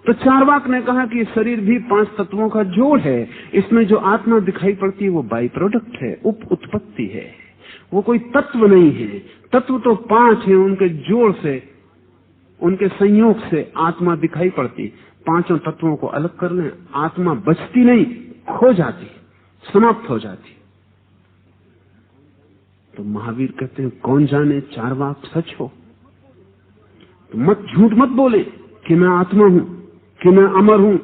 तो चार्वाक ने कहा कि शरीर भी 5 तत्वों का जोड़ है। इसमें जो आत्मा दिखाई पड़ती है वो बाई प्रोडक्ट है, उप उत्पत्ति है, वो कोई तत्व नहीं है। तत्व तो 5 है, उनके जोड़ से, उनके संयोग से आत्मा दिखाई पड़ती। 5 तत्वों को अलग करने आत्मा बचती नहीं, खो जाती, समाप्त हो जाती। तो महावीर कहते हैं कौन जाने चार्वाक सच हो। तो मत झूठ मत बोले कि मैं आत्मा हूं, कि मैं अमर हूं,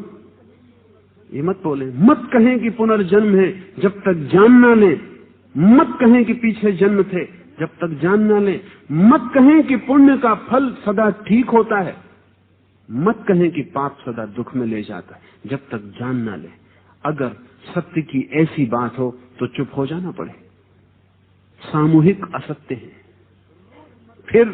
ये मत बोले। मत कहें कि पुनर्जन्म है जब तक जान ना ले। मत कहें कि पीछे जन्म थे जब तक जान ना ले। मत कहें कि पुण्य का फल सदा ठीक होता है। मत कहें कि पाप सदा दुख में ले जाता है, जब तक जान ना ले। अगर सत्य की ऐसी बात हो तो चुप हो जाना पड़े। सामूहिक असत्य है। फिर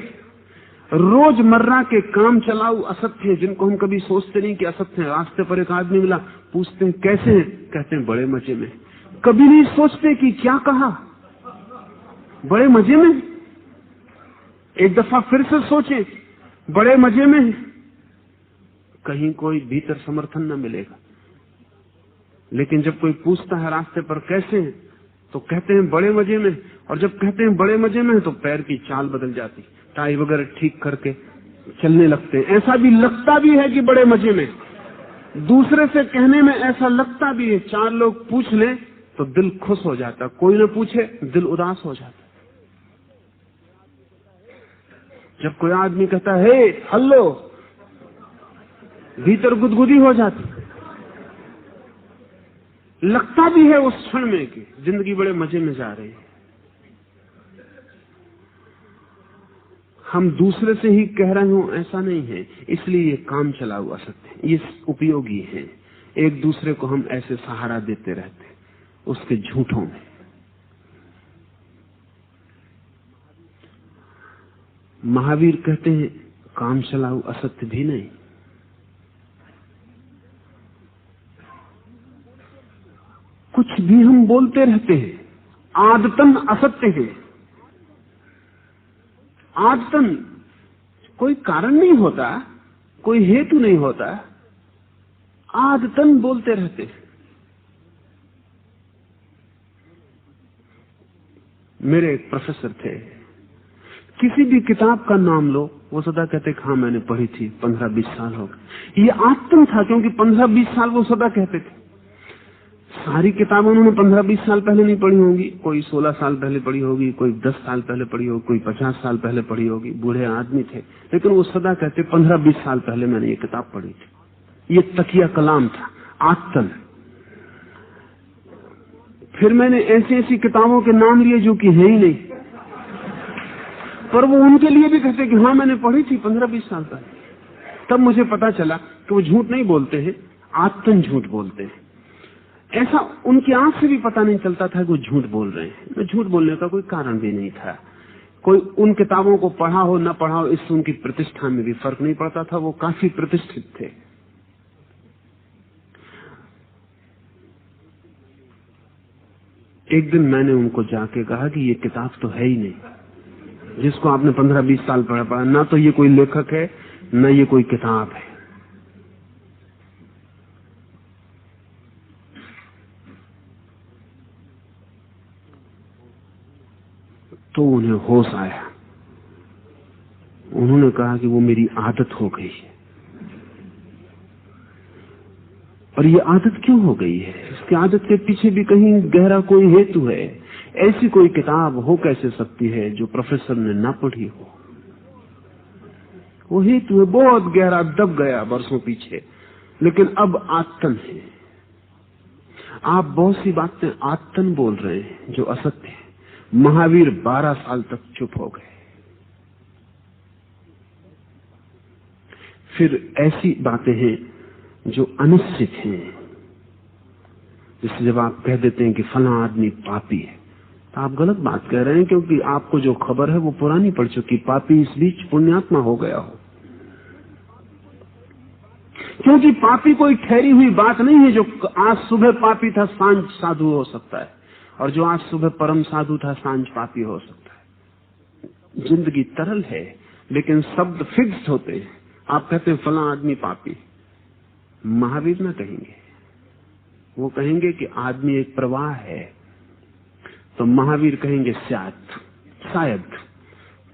रोजमर्रा के काम चलाऊ असत्य है, जिनको हम कभी सोचते नहीं कि असत्य है। रास्ते पर एक आदमी मिला, पूछते हैं कैसे हैं, कहते हैं बड़े मजे में। कभी नहीं सोचते कि क्या कहा, बड़े मजे में। एक दफा फिर से सोचें, बड़े मजे में। कहीं कोई भीतर समर्थन न मिलेगा। लेकिन जब कोई पूछता है रास्ते पर कैसे हैं, तो कहते हैं बड़े मजे में। और जब कहते हैं बड़े मजे में तो पैर की चाल बदल जाती, टाई वगैरह ठीक करके चलने लगते हैं। ऐसा भी लगता भी है कि बड़े मजे में, दूसरे से कहने में ऐसा लगता भी है। 4 लोग पूछ लें तो दिल खुश हो जाता, कोई न पूछे दिल उदास हो जाता। जब कोई आदमी कहता है हे हल्लो, भीतर गुदगुदी हो जाती। लगता भी है उस क्षण में कि जिंदगी बड़े मजे में जा रही है। हम दूसरे से ही कह रहे हो ऐसा नहीं है, इसलिए ये काम चलाऊ असत्य है, ये उपयोगी है। एक दूसरे को हम ऐसे सहारा देते रहते उसके झूठों में। महावीर कहते हैं काम चलाऊ असत्य भी नहीं। कुछ भी हम बोलते रहते हैं, आदतन असत्य है। आदतन कोई कारण नहीं होता, कोई हेतु नहीं होता, आदतन बोलते रहते हैं। मेरे एक प्रोफेसर थे, किसी भी किताब का नाम लो वो सदा कहते हाँ मैंने पढ़ी थी, 15-20 साल हो गए। ये आदतन था, क्योंकि 15-20 साल वो सदा कहते थे। सारी किताबें उन्होंने 15-20 साल पहले नहीं पढ़ी होंगी, कोई 16 साल पहले पढ़ी होगी, कोई 10 साल पहले पढ़ी होगी, कोई 50 साल पहले पढ़ी होगी। बूढ़े आदमी थे, लेकिन वो सदा कहते 15-20 साल पहले मैंने ये किताब पढ़ी थी। ये तकिया कलाम था, आदतन। फिर मैंने ऐसी ऐसी किताबों के नाम लिए जो कि है ही नहीं, पर वो उनके लिए भी कहते कि हाँ मैंने पढ़ी थी 15-20 साल पहले। तब मुझे पता चला कि वो झूठ नहीं बोलते हैं, आत्तन झूठ बोलते हैं। ऐसा उनकी आंख से भी पता नहीं चलता था कि वो झूठ बोल रहे हैं। झूठ बोलने का कोई कारण भी नहीं था। कोई उन किताबों को पढ़ा हो न पढ़ा हो, इससे उनकी प्रतिष्ठा में भी फर्क नहीं पड़ता था। वो काफी प्रतिष्ठित थे। एक दिन मैंने उनको जाके कहा कि ये किताब तो है ही नहीं जिसको आपने 15-20 साल पढ़ा। ना तो ये कोई लेखक है, न ये कोई किताब है। तो उन्हें होश आया। उन्होंने कहा कि वो मेरी आदत हो गई है। और ये आदत क्यों हो गई है? इसकी आदत के पीछे भी कहीं गहरा कोई हेतु है। ऐसी कोई किताब हो कैसे सकती है जो प्रोफेसर ने ना पढ़ी हो? वो हेतु है बहुत गहरा, दब गया वर्षों पीछे, लेकिन अब आत्तन है। आप बहुत सी बातें आत्तन बोल रहे हैं जो असत्य है। महावीर 12 साल तक चुप हो गए। फिर ऐसी बातें हैं जो अनिश्चित हैं। जैसे जब आप कह देते हैं कि फला आदमी पापी है, तो आप गलत बात कह रहे हैं, क्योंकि आपको जो खबर है वो पुरानी पड़ चुकी। पापी इस बीच पुण्यात्मा हो गया हो। क्योंकि पापी कोई ठहरी हुई बात नहीं है। जो आज सुबह पापी था सांझ साधु हो सकता है, और जो आज सुबह परम साधु था सांझ पापी हो सकता है। जिंदगी तरल है, लेकिन शब्द फिक्स्ड होते हैं। आप कहते हैं फला आदमी पापी, महावीर ना कहेंगे। वो कहेंगे कि आदमी एक प्रवाह है, तो महावीर कहेंगे शायद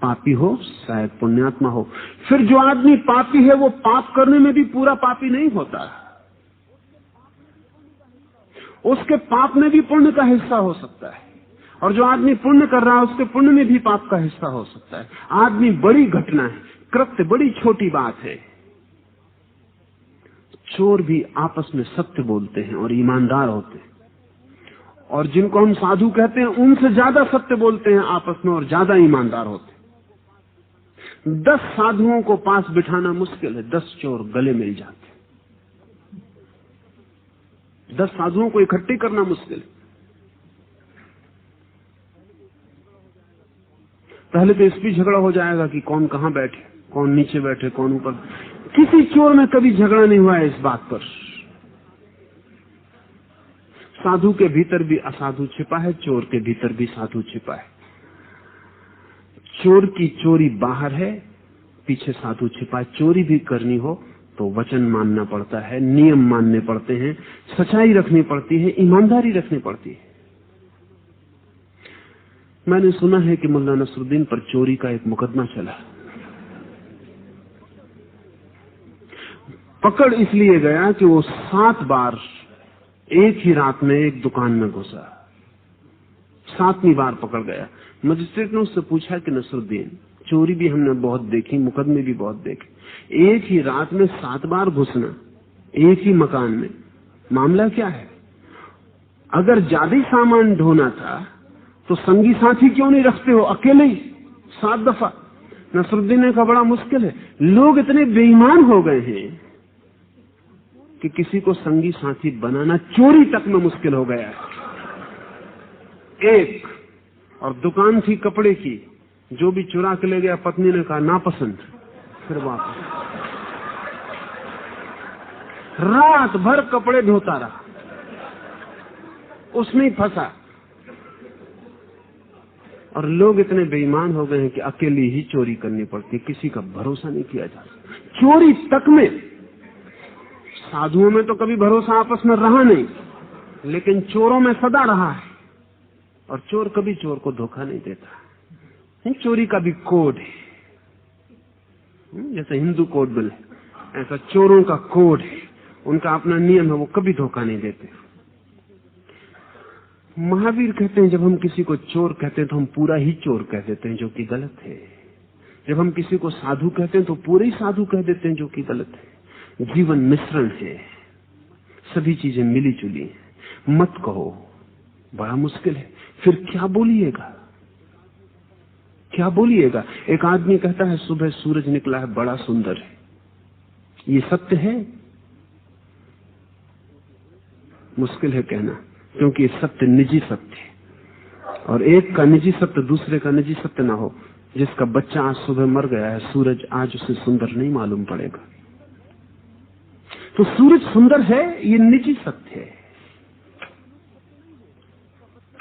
पापी हो, शायद पुण्यात्मा हो। फिर जो आदमी पापी है वो पाप करने में भी पूरा पापी नहीं होता। उसके पाप में भी पुण्य का हिस्सा हो सकता है, और जो आदमी पुण्य कर रहा है उसके पुण्य में भी पाप का हिस्सा हो सकता है। आदमी बड़ी घटना है, कृत्य बड़ी छोटी बात है। चोर भी आपस में सत्य बोलते हैं और ईमानदार होते हैं, और जिनको हम साधु कहते हैं उनसे ज्यादा सत्य बोलते हैं आपस में और ज्यादा ईमानदार होते हैं। 10 साधुओं को पास बिठाना मुश्किल है, 10 चोर गले मिल जाते हैं। 10 साधुओं को इकट्ठे करना मुश्किल है। पहले तो इस भी झगड़ा हो जाएगा कि कौन कहां बैठे, कौन नीचे बैठे, कौन ऊपर। किसी चोर में कभी झगड़ा नहीं हुआ है इस बात पर। साधु के भीतर भी असाधु छिपा है, चोर के भीतर भी साधु छिपा है। चोर की चोरी बाहर है, पीछे साधु छिपा है। चोरी भी करनी हो तो वचन मानना पड़ता है, नियम मानने पड़ते हैं, सच्चाई रखनी पड़ती है, ईमानदारी रखनी पड़ती है। मैंने सुना है कि मुल्ला नसरुद्दीन पर चोरी का एक मुकदमा चला। पकड़ इसलिए गया कि वो 7 बार एक ही रात में एक दुकान में घुसा। 7वीं बार पकड़ गया। मजिस्ट्रेट ने उससे पूछा कि नसरुद्दीन, चोरी भी हमने बहुत देखी, मुकदमे भी बहुत देखे, एक ही रात में 7 बार घुसना एक ही मकान में, मामला क्या है? अगर ज्यादा सामान ढोना था तो संगी साथी क्यों नहीं रखते हो, अकेले ही 7 दफा? नसरुद्दीन ने कहा बड़ा मुश्किल है। लोग इतने बेईमान हो गए हैं कि किसी को संगी साथी बनाना चोरी तक में मुश्किल हो गया है। एक और दुकान थी कपड़े की, जो भी चुरा के ले गया पत्नी ने कहा नापसंद, फिर वापस। रात भर कपड़े धोता रहा, उसमें ही फंसा। और लोग इतने बेईमान हो गए हैं कि अकेली ही चोरी करनी पड़ती, किसी का भरोसा नहीं किया जा सकता। चोरी तक में साधुओं में तो कभी भरोसा आपस में रहा नहीं, लेकिन चोरों में सदा रहा है। और चोर कभी चोर को धोखा नहीं देता। चोरी का भी कोड है, जैसे हिंदू कोड बिल है, ऐसा चोरों का कोड है, उनका अपना नियम है, वो कभी धोखा नहीं देते। महावीर कहते हैं जब हम किसी को चोर कहते हैं तो हम पूरा ही चोर कह देते हैं, जो कि गलत है। जब हम किसी को साधु कहते हैं तो पूरे ही साधु कह देते हैं, जो कि गलत है। जीवन मिश्रण है, सभी चीजें मिली जुली हैं। मत कहो, बड़ा मुश्किल है। फिर क्या बोलिएगा, क्या बोलिएगा? एक आदमी कहता है सुबह सूरज निकला है, बड़ा सुंदर है। ये सत्य है? मुश्किल है कहना, क्योंकि सत्य निजी सत्य है, और एक का निजी सत्य दूसरे का निजी सत्य ना हो। जिसका बच्चा आज सुबह मर गया है, सूरज आज उसे सुंदर नहीं मालूम पड़ेगा। तो सूरज सुंदर है, ये निजी सत्य है,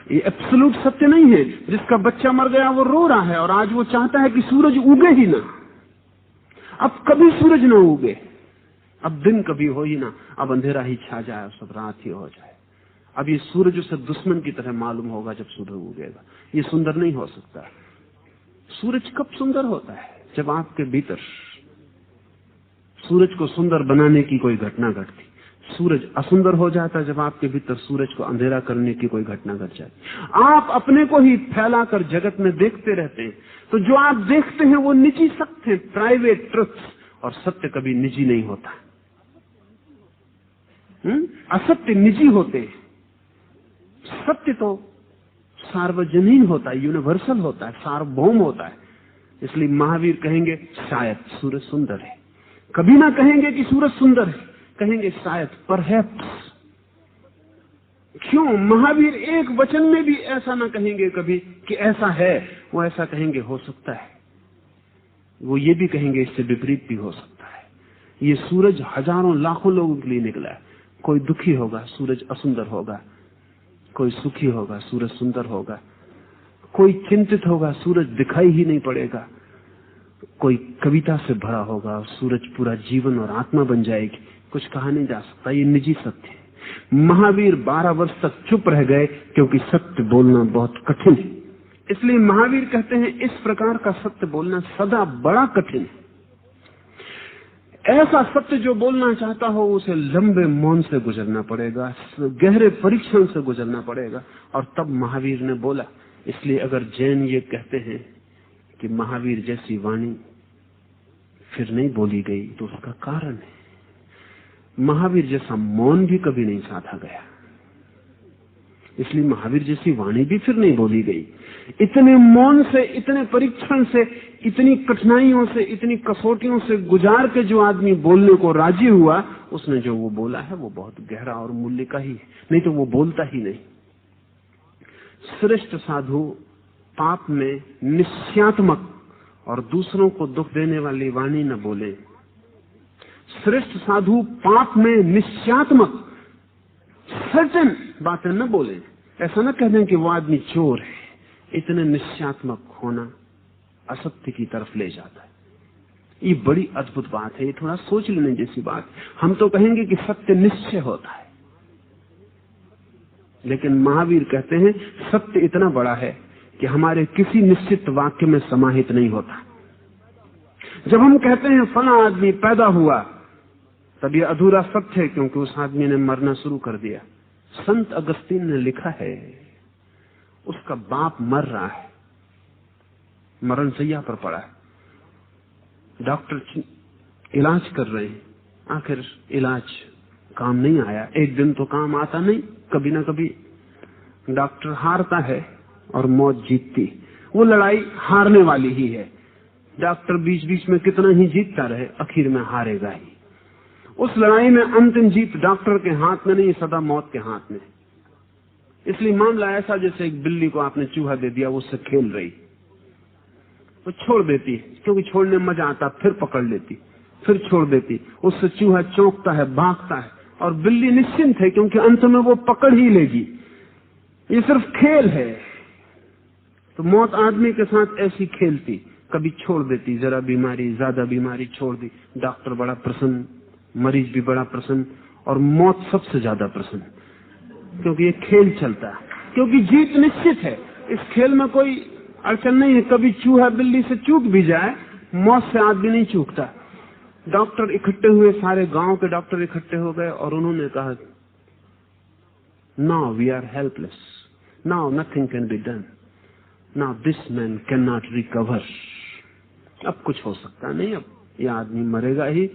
ये एब्सोल्यूट सत्य नहीं है। जिसका बच्चा मर गया वो रो रहा है और आज वो चाहता है कि सूरज उगे ही ना, अब कभी सूरज ना उगे, अब दिन कभी हो ही ना, अब अंधेरा ही छा जाए, सब रात ही हो जाए। अब ये सूरज उसे दुश्मन की तरह मालूम होगा जब सूरज उगेगा। ये सुंदर नहीं हो सकता। सूरज कब सुंदर होता है? जब आपके भीतर सूरज को सुंदर बनाने की कोई घटना घटती। सूरज असुंदर हो जाता जब आपके भीतर सूरज को अंधेरा करने की कोई घटना घट जाती। आप अपने को ही फैलाकर जगत में देखते रहते हैं, तो जो आप देखते हैं वो निजी सत्य है, प्राइवेट ट्रुथ, और सत्य कभी निजी नहीं होता। असत्य निजी होते हैं, सत्य तो सार्वजनीन होता है, यूनिवर्सल होता है, सार्वभौम होता है। इसलिए महावीर कहेंगे शायद सूरज सुंदर है, कभी ना कहेंगे कि सूरज सुंदर है, कहेंगे शायद, परहैप्स। क्यों? महावीर एक वचन में भी ऐसा ना कहेंगे कभी कि ऐसा है, वो ऐसा कहेंगे हो सकता है, वो ये भी कहेंगे इससे विपरीत भी हो सकता है। ये सूरज हजारों लाखों लोगों के लिए निकला है। कोई दुखी होगा, सूरज असुंदर होगा, कोई सुखी होगा, सूरज सुंदर होगा, कोई चिंतित होगा, सूरज दिखाई ही नहीं पड़ेगा, कोई कविता से भरा होगा, सूरज पूरा जीवन और आत्मा बन जाएगी। कुछ कहा नहीं जा सकता, ये निजी सत्य है। महावीर 12 वर्ष तक चुप रह गए क्योंकि सत्य बोलना बहुत कठिन है। इसलिए महावीर कहते हैं इस प्रकार का सत्य बोलना सदा बड़ा कठिन है। ऐसा सत्य जो बोलना चाहता हो उसे लंबे मौन से गुजरना पड़ेगा, गहरे परीक्षण से गुजरना पड़ेगा, और तब महावीर ने बोला। इसलिए अगर जैन ये कहते हैं कि महावीर जैसी वाणी फिर नहीं बोली गई, तो उसका कारण है महावीर जैसा मौन भी कभी नहीं साधा गया, इसलिए महावीर जैसी वाणी भी फिर नहीं बोली गई। इतने मौन से, इतने परीक्षण से, इतनी कठिनाइयों से, इतनी कसौटियों से गुजार के जो आदमी बोलने को राजी हुआ, उसने जो वो बोला है वो बहुत गहरा और मूल्य का ही है, नहीं तो वो बोलता ही नहीं। श्रेष्ठ साधु पाप में निश्चयात्मक और दूसरों को दुख देने वाली वाणी न बोले। श्रेष्ठ साधु पाप में निश्चयात्मक सर्टेन बातें न बोले। ऐसा न कह दें कि वो आदमी चोर है। इतने निश्चयात्मक होना असत्य की तरफ ले जाता है। ये बड़ी अद्भुत बात है, ये थोड़ा सोच लेने जैसी बात। हम तो कहेंगे कि सत्य निश्चय होता है, लेकिन महावीर कहते हैं सत्य इतना बड़ा है कि हमारे किसी निश्चित वाक्य में समाहित नहीं होता। जब हम कहते हैं फला आदमी पैदा हुआ, तब ये अधूरा सत्य है क्योंकि उस आदमी ने मरना शुरू कर दिया। संत अगस्तीन ने लिखा है उसका बाप मर रहा है, मरण शैया पर पड़ा है, डॉक्टर इलाज कर रहे हैं, आखिर इलाज काम नहीं आया। एक दिन तो काम आता नहीं, कभी ना कभी डॉक्टर हारता है और मौत जीतती। वो लड़ाई हारने वाली ही है। डॉक्टर बीच बीच में कितना ही जीतता रहे, आखिर में हारेगा ही। उस लड़ाई में अंतिम जीत डॉक्टर के हाथ में नहीं, सदा मौत के हाथ में। इसलिए मामला ऐसा जैसे एक बिल्ली को आपने चूहा दे दिया, वो उससे खेल रही, वो छोड़ देती है क्योंकि छोड़ने में मजा आता, फिर पकड़ लेती, फिर छोड़ देती। उससे चूहा चौंकता है, भागता है, और बिल्ली निश्चिंत है क्योंकि अंत में वो पकड़ ही लेगी। ये सिर्फ खेल है। तो मौत आदमी के साथ ऐसी खेलती, कभी छोड़ देती, जरा बीमारी, ज्यादा बीमारी छोड़ दी, डॉक्टर बड़ा प्रसन्न, मरीज भी बड़ा प्रसन्न, और मौत सबसे ज्यादा प्रसन्न, क्योंकि ये खेल चलता है, क्योंकि जीत निश्चित है। इस खेल में कोई अड़चन नहीं है। कभी चूहा बिल्ली से चूक भी जाए, मौत से आदमी नहीं चूकता। डॉक्टर इकट्ठे हुए, सारे गांव के डॉक्टर इकट्ठे हो गए और उन्होंने कहा, now we are helpless, now nothing can be done, now this man can not recover. अब कुछ हो सकता नहीं, अब यह आदमी मरेगा ही।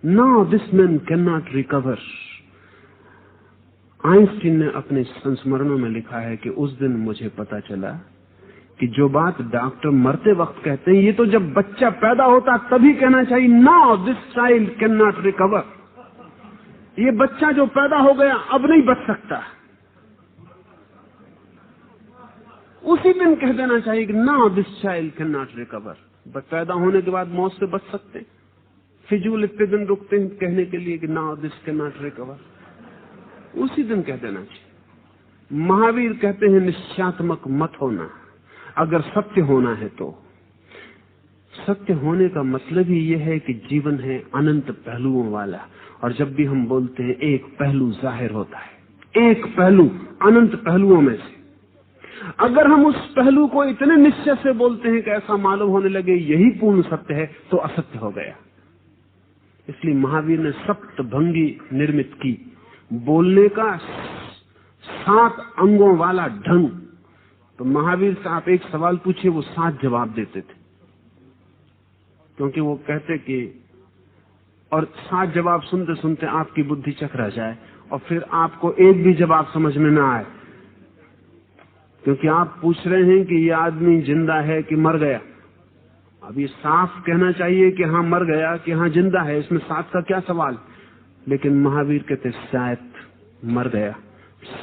Now this man can not recover. Einstein ने अपने संस्मरणों में लिखा है कि उस दिन मुझे पता चला कि जो बात डॉक्टर मरते वक्त कहते हैं, ये तो जब बच्चा पैदा होता तभी कहना चाहिए, now this child can not recover. ये बच्चा जो पैदा हो गया अब नहीं बच सकता, उसी दिन कह देना चाहिए कि now this child can not recover. पैदा होने के बाद मौत से बच सकते, फिजूल इतने दिन रुकते हैं कहने के लिए कि now this can not recover, उसी दिन कह देना चाहिए। महावीर कहते हैं निश्चयात्मक मत होना, अगर सत्य होना है तो। सत्य होने का मतलब ही यह है कि जीवन है अनंत पहलुओं वाला, और जब भी हम बोलते हैं एक पहलू जाहिर होता है, एक पहलू अनंत पहलुओं में से। अगर हम उस पहलू को इतने निश्चय से बोलते हैं कि ऐसा मालूम होने लगे यही पूर्ण सत्य है, तो असत्य हो गया। इसलिए महावीर ने सप्तभंगी निर्मित की, बोलने का 7 अंगों वाला ढंग। तो महावीर से आप एक सवाल पूछिए, वो 7 जवाब देते थे, क्योंकि वो कहते कि और 7 जवाब सुनते सुनते आपकी बुद्धि चकरा जाए और फिर आपको एक भी जवाब समझ में ना आए, क्योंकि आप पूछ रहे हैं कि ये आदमी जिंदा है कि मर गया। अब ये साफ कहना चाहिए कि हाँ मर गया कि हाँ जिंदा है, इसमें 7 का क्या सवाल। लेकिन महावीर कहते शायद मर गया,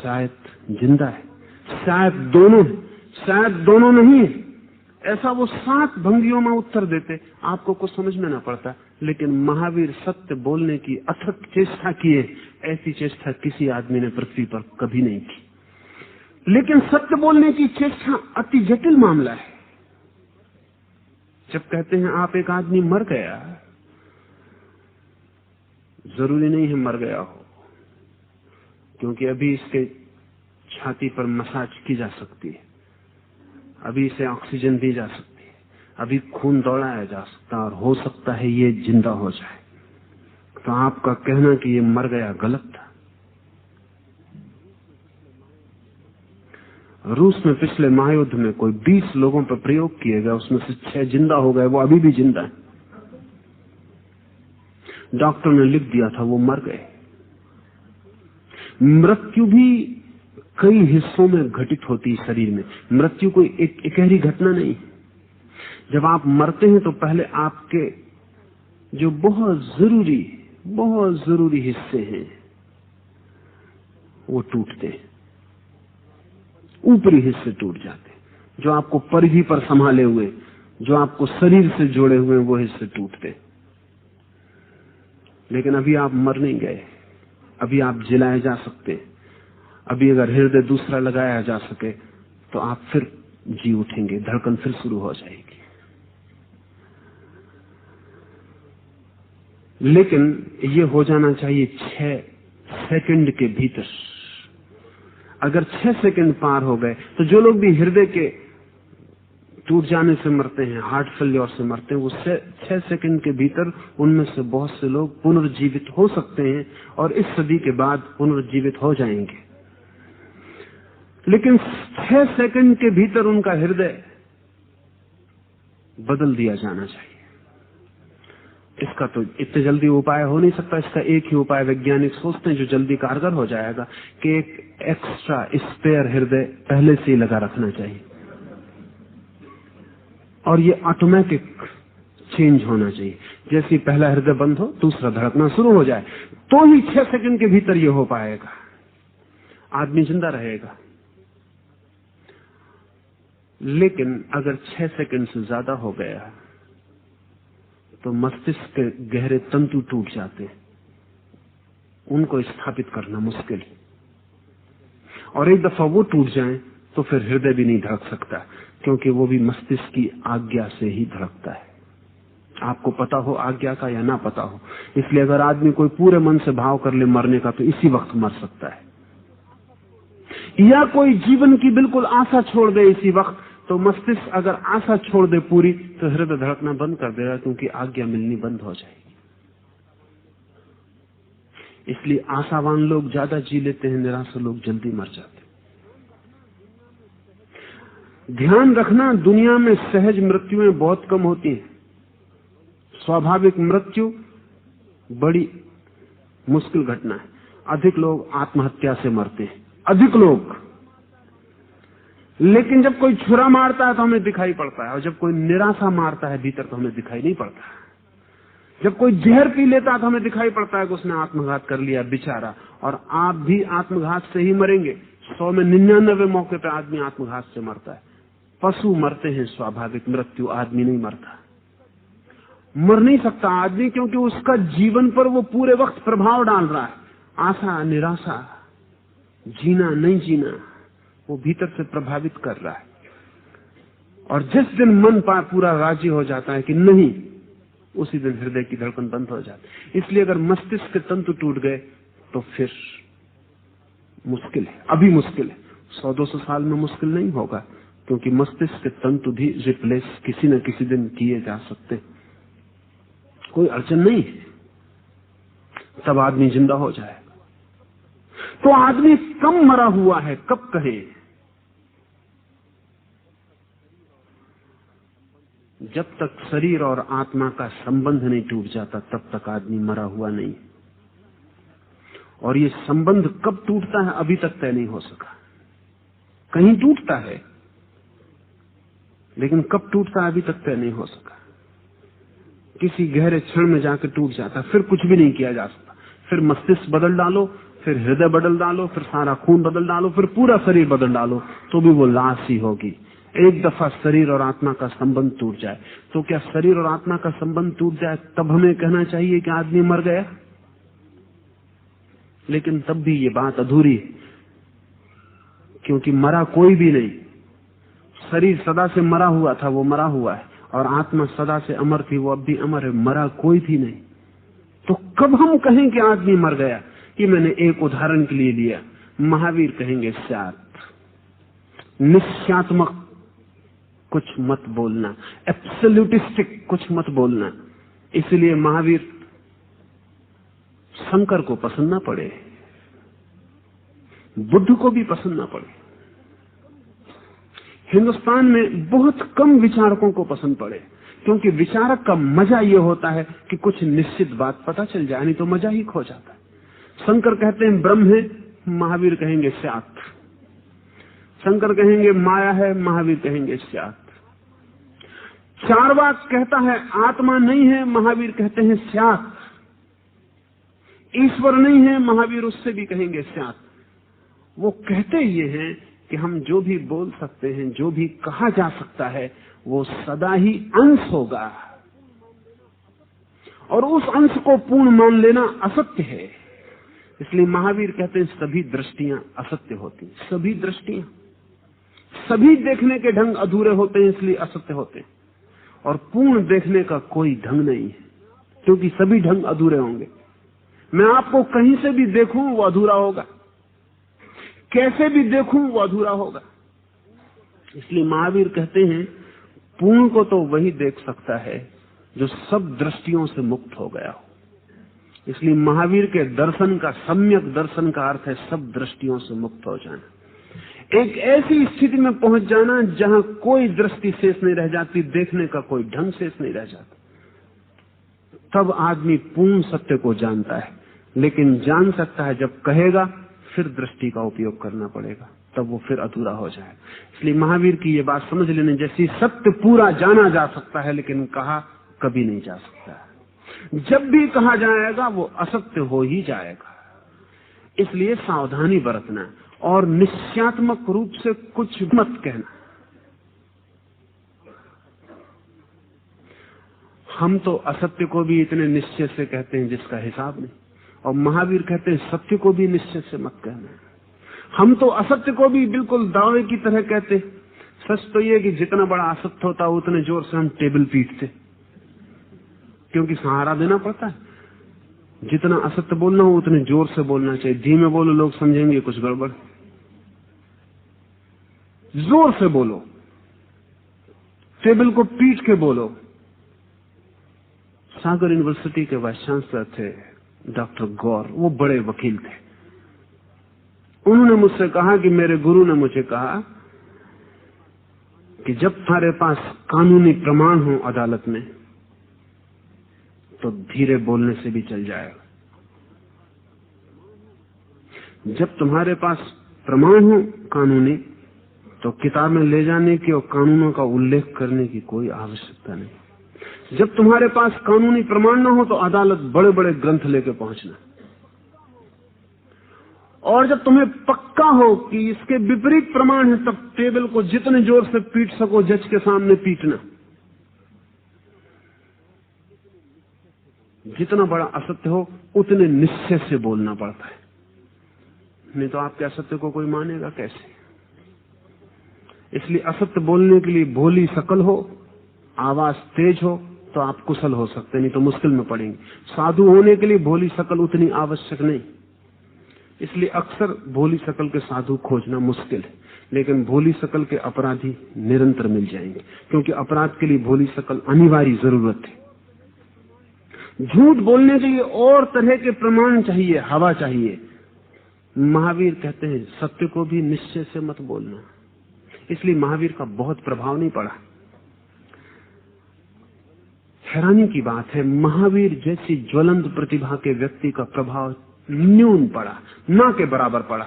शायद जिंदा है, शायद दोनों है, शायद दोनों नहीं है। ऐसा वो 7 भंगियों में उत्तर देते, आपको कुछ समझ में ना पड़ता। लेकिन महावीर सत्य बोलने की अथक चेष्टा किए, ऐसी चेष्टा किसी आदमी ने पृथ्वी पर कभी नहीं की। लेकिन सत्य बोलने की चेष्टा अति जटिल मामला है। जब कहते हैं आप एक आदमी मर गया, जरूरी नहीं है मर गया हो, क्योंकि अभी इसके छाती पर मसाज की जा सकती है, अभी इसे ऑक्सीजन दी जा सकती है, अभी खून दौड़ाया जा सकता है, और हो सकता है ये जिंदा हो जाए। तो आपका कहना कि ये मर गया गलत था। रूस में पिछले महायुद्ध में कोई 20 लोगों पर प्रयोग किए गए, उसमें से 6 जिंदा हो गए, वो अभी भी जिंदा है। डॉक्टर ने लिख दिया था वो मर गए। मृत्यु भी कई हिस्सों में घटित होती है शरीर में। मृत्यु कोई एक इकहरी घटना नहीं। जब आप मरते हैं तो पहले आपके जो बहुत जरूरी हिस्से हैं वो टूटते हैं, ऊपरी हिस्से टूट जाते हैं, जो आपको परिधि पर संभाले हुए, जो आपको शरीर से जोड़े हुए वो हिस्से टूटते। लेकिन अभी आप मर नहीं गए, अभी आप जिलाए जा सकते। अभी अगर हृदय दूसरा लगाया जा सके तो आप फिर जी उठेंगे, धड़कन फिर शुरू हो जाएगी। लेकिन ये हो जाना चाहिए 6 सेकंड के भीतर। अगर 6 सेकंड पार हो गए तो जो लोग भी हृदय के टूट जाने से मरते हैं, हार्ट फेल्योर से मरते हैं, वो 6 सेकंड के भीतर उनमें से बहुत से लोग पुनर्जीवित हो सकते हैं और इस सदी के बाद पुनर्जीवित हो जाएंगे। लेकिन 6 सेकंड के भीतर उनका हृदय बदल दिया जाना चाहिए। इसका तो इतने जल्दी उपाय हो नहीं सकता। इसका एक ही उपाय वैज्ञानिक सोचते हैं जो जल्दी कारगर हो जाएगा कि एक एक्स्ट्रा स्पेयर हृदय पहले से ही लगा रखना चाहिए और ये ऑटोमेटिक चेंज होना चाहिए। जैसे ही पहला हृदय बंद हो दूसरा धड़कना शुरू हो जाए तो ही 6 सेकंड के भीतर ये हो पाएगा, आदमी जिंदा रहेगा। लेकिन अगर 6 सेकंड से ज्यादा हो गया तो मस्तिष्क के गहरे तंतु टूट जाते हैं, उनको स्थापित करना मुश्किल है। और एक दफा वो टूट जाएं तो फिर हृदय भी नहीं धड़क सकता, क्योंकि वो भी मस्तिष्क की आज्ञा से ही धड़कता है, आपको पता हो आज्ञा का या ना पता हो। इसलिए अगर आदमी कोई पूरे मन से भाव कर ले मरने का तो इसी वक्त मर सकता है, या कोई जीवन की बिल्कुल आशा छोड़ दे इसी वक्त, तो मस्तिष्क अगर आशा छोड़ दे पूरी तो हृदय धड़कना बंद कर देगा, क्योंकि आज्ञा मिलनी बंद हो जाएगी। इसलिए आशावान लोग ज्यादा जी लेते हैं, निराशा लोग जल्दी मर जाते हैं। ध्यान रखना, दुनिया में सहज मृत्युएं बहुत कम होती हैं। स्वाभाविक मृत्यु बड़ी मुश्किल घटना है। अधिक लोग आत्महत्या से मरते हैं, अधिक लोग। लेकिन जब कोई छुरा मारता है तो हमें दिखाई पड़ता है, और जब कोई निराशा मारता है भीतर तो हमें दिखाई नहीं पड़ता, जब कोई जहर पी लेता तो हमें दिखाई पड़ता है कि उसने आत्मघात कर लिया बेचारा, और आप भी आत्मघात से ही मरेंगे। 100 में 99 मौके पर आदमी आत्मघात से मरता है। पशु मरते हैं स्वाभाविक मृत्यु, आदमी नहीं मरता। मर नहीं सकता आदमी, क्योंकि उसका जीवन पर वो पूरे वक्त प्रभाव डाल रहा है। आशा निराशा, जीना नहीं जीना, वो भीतर से प्रभावित कर रहा है। और जिस दिन मन पूरा राजी हो जाता है कि नहीं, उसी दिन हृदय की धड़कन बंद हो जाती है। इसलिए अगर मस्तिष्क के तंतु टूट गए तो फिर मुश्किल है, अभी मुश्किल है, 100-200 साल में मुश्किल नहीं होगा, क्योंकि मस्तिष्क के तंतु भी रिप्लेस किसी न किसी दिन किए जा सकते, कोई अड़चन नहीं है, तब आदमी जिंदा हो जाएगा। तो आदमी कम मरा हुआ है कब कहे? जब तक शरीर और आत्मा का संबंध नहीं टूट जाता तब तक आदमी मरा हुआ नहीं। और ये संबंध कब टूटता है अभी तक तय नहीं हो सका। कहीं टूटता है, लेकिन कब टूटता है अभी तक तय नहीं हो सका। किसी गहरे क्षण में जाकर टूट जाता, फिर कुछ भी नहीं किया जा सकता। फिर मस्तिष्क बदल डालो, फिर हृदय बदल डालो, फिर सारा खून बदल डालो, फिर पूरा शरीर बदल डालो, तो भी वो लाश ही होगी। एक दफा शरीर और आत्मा का संबंध टूट जाए तो क्या शरीर और आत्मा का संबंध टूट जाए तब हमें कहना चाहिए कि आदमी मर गया? लेकिन तब भी ये बात अधूरी है, क्योंकि मरा कोई भी नहीं। शरीर सदा से मरा हुआ था, वो मरा हुआ है, और आत्मा सदा से अमर थी, वो अब भी अमर है। मरा कोई भी नहीं। तो कब हम कहें कि आदमी मर गया? ये मैंने एक उदाहरण के लिए लिया। महावीर कहेंगे स्यात्, निश्चयात्मक कुछ मत बोलना, एब्सोल्यूटिस्टिक कुछ मत बोलना। इसलिए महावीर शंकर को पसंद ना पड़े, बुद्ध को भी पसंद ना पड़े, हिंदुस्तान में बहुत कम विचारकों को पसंद पड़े, क्योंकि विचारक का मजा यह होता है कि कुछ निश्चित बात पता चल जाए, नहीं तो मजा ही खो जाता है। शंकर कहते हैं ब्रह्म है, महावीर कहेंगे स्यात्। शंकर कहेंगे माया है, महावीर कहेंगे स्यात्। चार्वाक कहता है आत्मा नहीं है, महावीर कहते हैं स्यात्। ईश्वर नहीं है, महावीर उससे भी कहेंगे स्यात्। वो कहते ये हैं कि हम जो भी बोल सकते हैं, जो भी कहा जा सकता है, वो सदा ही अंश होगा, और उस अंश को पूर्ण मान लेना असत्य है। इसलिए महावीर कहते हैं सभी दृष्टियां असत्य होती, सभी दृष्टियां, सभी देखने के ढंग अधूरे होते हैं, इसलिए असत्य होते हैं। और पूर्ण देखने का कोई ढंग नहीं है, क्योंकि सभी ढंग अधूरे होंगे। मैं आपको कहीं से भी देखूं वो अधूरा होगा, कैसे भी देखूं वो अधूरा होगा। इसलिए महावीर कहते हैं पूर्ण को तो वही देख सकता है जो सब दृष्टियों से मुक्त हो गया हो। इसलिए महावीर के दर्शन का, सम्यक दर्शन का अर्थ है सब दृष्टियों से मुक्त हो जाना, एक ऐसी स्थिति में पहुंच जाना जहां कोई दृष्टि शेष नहीं रह जाती, देखने का कोई ढंग शेष नहीं रह जाता। तब आदमी पूर्ण सत्य को जानता है, लेकिन जान सकता है जब कहेगा, फिर दृष्टि का उपयोग करना पड़ेगा, तब वो फिर अधूरा हो जाए। इसलिए महावीर की ये बात समझ लेने जैसी, सत्य पूरा जाना जा सकता है लेकिन कहा कभी नहीं जा सकता। जब भी कहा जाएगा वो असत्य हो ही जाएगा। इसलिए सावधानी बरतना और निश्चयात्मक रूप से कुछ मत कहना। हम तो असत्य को भी इतने निश्चय से कहते हैं जिसका हिसाब नहीं, और महावीर कहते हैं सत्य को भी निश्चय से मत कहना। हम तो असत्य को भी बिल्कुल दावे की तरह कहते। सच तो ये कि जितना बड़ा असत्य होता उतने जोर से हम टेबल पीटते, क्योंकि सहारा देना पड़ता है। जितना असत्य बोलना हो उतने जोर से बोलना चाहिए। धीमे बोलो, लोग समझेंगे कुछ गड़बड़। जोर से बोलो, टेबल को पीट के बोलो। सागर यूनिवर्सिटी के वाइस चांसलर थे डॉक्टर गौर, वो बड़े वकील थे। उन्होंने मुझसे कहा कि मेरे गुरु ने मुझे कहा कि जब तुम्हारे पास कानूनी प्रमाण हो अदालत में तो धीरे बोलने से भी चल जाएगा। जब तुम्हारे पास प्रमाण हो कानूनी तो किताब में ले जाने की और कानूनों का उल्लेख करने की कोई आवश्यकता नहीं। जब तुम्हारे पास कानूनी प्रमाण न हो तो अदालत बड़े बड़े ग्रंथ लेके पहुंचना, और जब तुम्हें पक्का हो कि इसके विपरीत प्रमाण है तब टेबल को जितने जोर से पीट सको जज के सामने पीटना। जितना बड़ा असत्य हो उतने निश्चय से बोलना पड़ता है, नहीं तो आपके असत्य को कोई मानेगा कैसे। इसलिए असत्य बोलने के लिए भोली शकल हो, आवाज तेज हो तो आप कुशल हो सकते, नहीं तो मुश्किल में पड़ेंगे। साधु होने के लिए भोली शकल उतनी आवश्यक नहीं, इसलिए अक्सर भोली शकल के साधु खोजना मुश्किल है, लेकिन भोली शकल के अपराधी निरंतर मिल जाएंगे, क्योंकि अपराध के लिए भोली शकल अनिवार्य जरूरत है। झूठ बोलने के लिए और तरह के प्रमाण चाहिए, हवा चाहिए। महावीर कहते हैं सत्य को भी निश्चय से मत बोलना, इसलिए महावीर का बहुत प्रभाव नहीं पड़ा। हैरानी की बात है, महावीर जैसी ज्वलंत प्रतिभा के व्यक्ति का प्रभाव न्यून पड़ा, ना के बराबर पड़ा।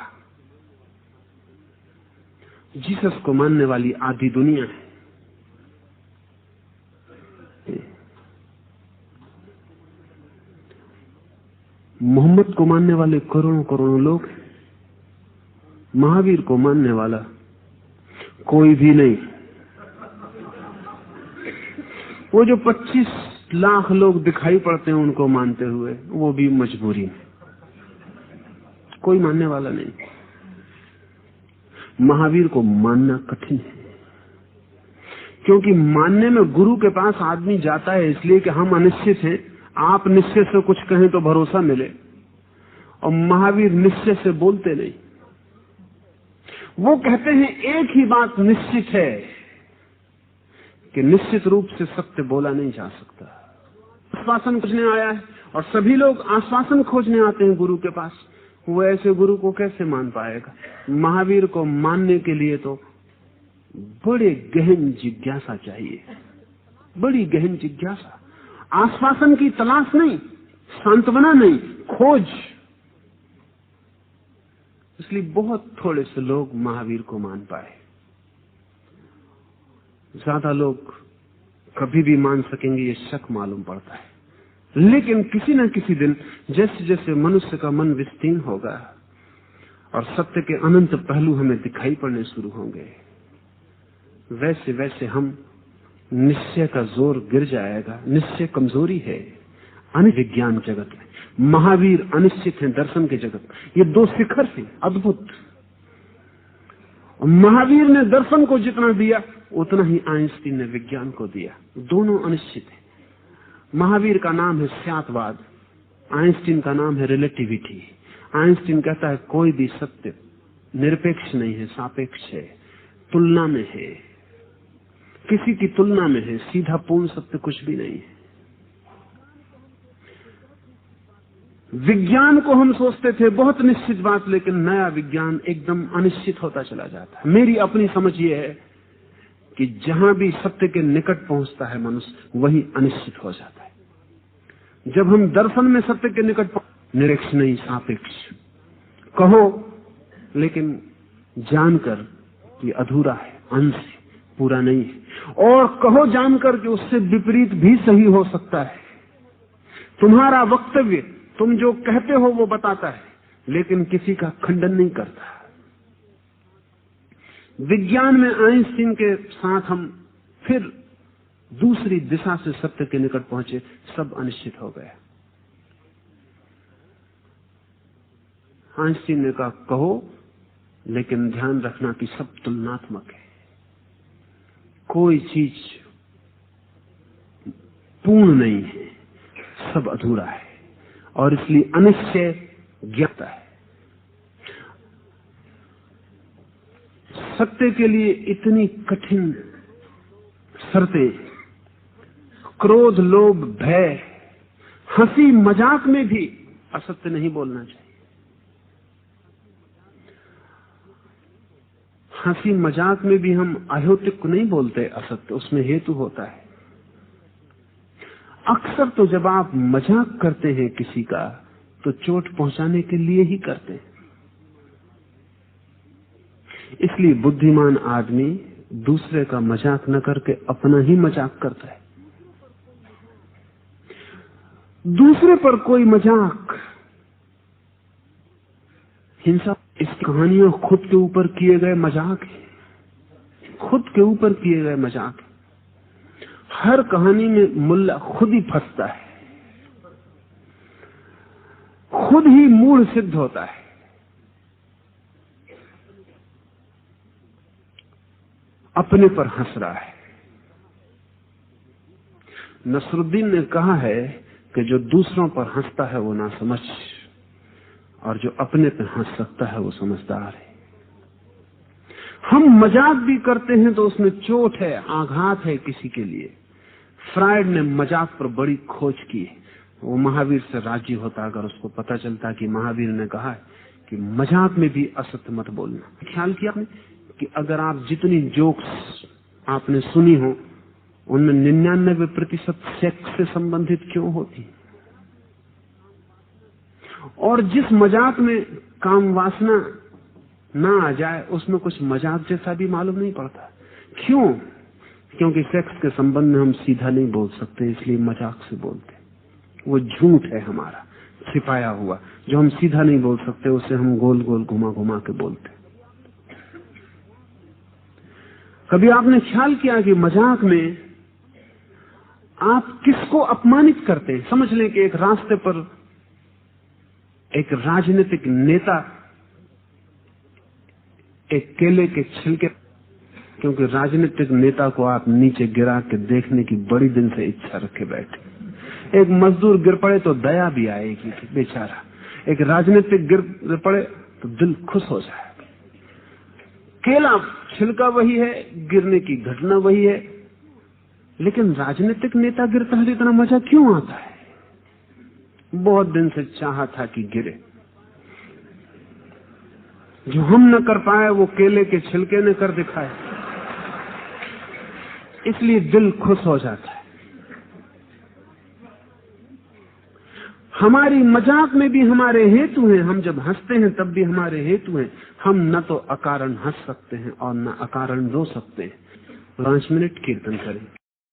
जीसस को मानने वाली आधी दुनिया है, मोहम्मद को मानने वाले करोड़ों करोड़ों लोग, महावीर को मानने वाला कोई भी नहीं। वो जो 25 लाख लोग दिखाई पड़ते हैं उनको मानते हुए, वो भी मजबूरी में, कोई मानने वाला नहीं। महावीर को मानना कठिन है, क्योंकि मानने में गुरु के पास आदमी जाता है इसलिए कि हम अनिश्चित हैं, आप निश्चय से कुछ कहें तो भरोसा मिले, और महावीर निश्चय से बोलते नहीं। वो कहते हैं एक ही बात निश्चित है कि निश्चित रूप से सत्य बोला नहीं जा सकता। आश्वासन खोजने आया है और सभी लोग आश्वासन खोजने आते हैं गुरु के पास, वो ऐसे गुरु को कैसे मान पाएगा। महावीर को मानने के लिए तो बड़े गहन जिज्ञासा चाहिए, बड़ी गहन जिज्ञासा। आश्वासन की तलाश नहीं, सांत्वना नहीं, खोज। इसलिए बहुत थोड़े से लोग महावीर को मान पाए। ज्यादा लोग कभी भी मान सकेंगे ये शक मालूम पड़ता है, लेकिन किसी न किसी दिन जैसे जैसे मनुष्य का मन विस्तीर्ण होगा और सत्य के अनंत पहलू हमें दिखाई पड़ने शुरू होंगे, वैसे वैसे हम निश्चय का जोर गिर जाएगा। निश्चय कमजोरी है विज्ञान जगत में, महावीर अनिश्चित है दर्शन के जगत में। ये दो शिखर थे अद्भुत। महावीर ने दर्शन को जितना दिया उतना ही आइंस्टीन ने विज्ञान को दिया। दोनों अनिश्चित है। महावीर का नाम है स्यातवाद, आइंस्टीन का नाम है रिलेटिविटी। आइंस्टीन कहता है कोई भी सत्य निरपेक्ष नहीं है, सापेक्ष है, तुलना में है, किसी की तुलना में है, सीधा पूर्ण सत्य कुछ भी नहीं है। विज्ञान को हम सोचते थे बहुत निश्चित बात, लेकिन नया विज्ञान एकदम अनिश्चित होता चला जाता है। मेरी अपनी समझ ये है कि जहां भी सत्य के निकट पहुंचता है मनुष्य, वही अनिश्चित हो जाता है। जब हम दर्शन में सत्य के निकट, निरपेक्ष नहीं, सापेक्ष कहो, लेकिन जानकर कि अधूरा है, अंश है, पूरा नहीं है, और कहो जानकर कि उससे विपरीत भी सही हो सकता है। तुम्हारा वक्तव्य तुम जो कहते हो वो बताता है, लेकिन किसी का खंडन नहीं करता। विज्ञान में आइंस्टीन के साथ हम फिर दूसरी दिशा से सत्य के निकट पहुंचे, सब अनिश्चित हो गया। आइंस्टीन ने कहा कहो, लेकिन ध्यान रखना कि सब तुलनात्मक है, कोई चीज पूर्ण नहीं है, सब अधूरा है, और इसलिए अनिश्चय ज्ञाता है। सत्य के लिए इतनी कठिन शर्तें, क्रोध, लोभ, भय, हंसी मजाक में भी असत्य नहीं बोलना चाहिए। हंसी मजाक में भी हम अहेतुक नहीं बोलते असत्य, उसमें हेतु होता है। अक्सर तो जब आप मजाक करते हैं किसी का, तो चोट पहुंचाने के लिए ही करते हैं। इसलिए बुद्धिमान आदमी दूसरे का मजाक न करके अपना ही मजाक करता है। दूसरे पर कोई मजाक, हिंसा, इस कहानियों खुद के ऊपर किए गए मजाक है, खुद के ऊपर किए गए मजाक। हर कहानी में मुल्ला खुद ही फंसता है, खुद ही मूल सिद्ध होता है। अपने पर हंस रहा है। नसरुद्दीन ने कहा है कि जो दूसरों पर हंसता है वो ना समझ, और जो अपने पर हंस सकता है वो समझदार है। हम मजाक भी करते हैं तो उसमें चोट है, आघात है किसी के लिए। फ्रायड ने मजाक पर बड़ी खोज की। वो महावीर से राजी होता अगर उसको पता चलता कि महावीर ने कहा है कि मजाक में भी असत्य मत बोलना। ख्याल किया आपने कि अगर आप जितनी जोक्स आपने सुनी हो उनमें 99% सेक्स से संबंधित क्यों होती, और जिस मजाक में काम वासना ना आ जाए उसमें कुछ मजाक जैसा भी मालूम नहीं पड़ता। क्यों? क्योंकि सेक्स के संबंध में हम सीधा नहीं बोल सकते, इसलिए मजाक से बोलते। वो झूठ है हमारा छिपाया हुआ, जो हम सीधा नहीं बोल सकते उसे हम गोल गोल घुमा घुमा के बोलते। कभी आपने ख्याल किया कि मजाक में आप किसको अपमानित करते हैं? समझ लें कि एक रास्ते पर एक राजनीतिक नेता एक केले के छिलके, क्योंकि राजनीतिक नेता को आप नीचे गिरा के देखने की बड़ी दिन से इच्छा रखे बैठे। एक मजदूर गिर पड़े तो दया भी आएगी कि बेचारा, एक राजनीतिक गिर पड़े तो दिल खुश हो जाए। केला छिलका वही है, गिरने की घटना वही है, लेकिन राजनीतिक नेता गिरता है तो इतना मजा क्यों आता है? बहुत दिन से चाहा था कि गिरे। जो हम न कर पाए वो केले के छिलके ने कर दिखाए, इसलिए दिल खुश हो जाता है। हमारी मजाक में भी हमारे हेतु हैं। हम जब हंसते हैं तब भी हमारे हेतु हैं। हम न तो अकारण हंस सकते हैं और न अकारण रो सकते हैं। 5 मिनट कीर्तन करें।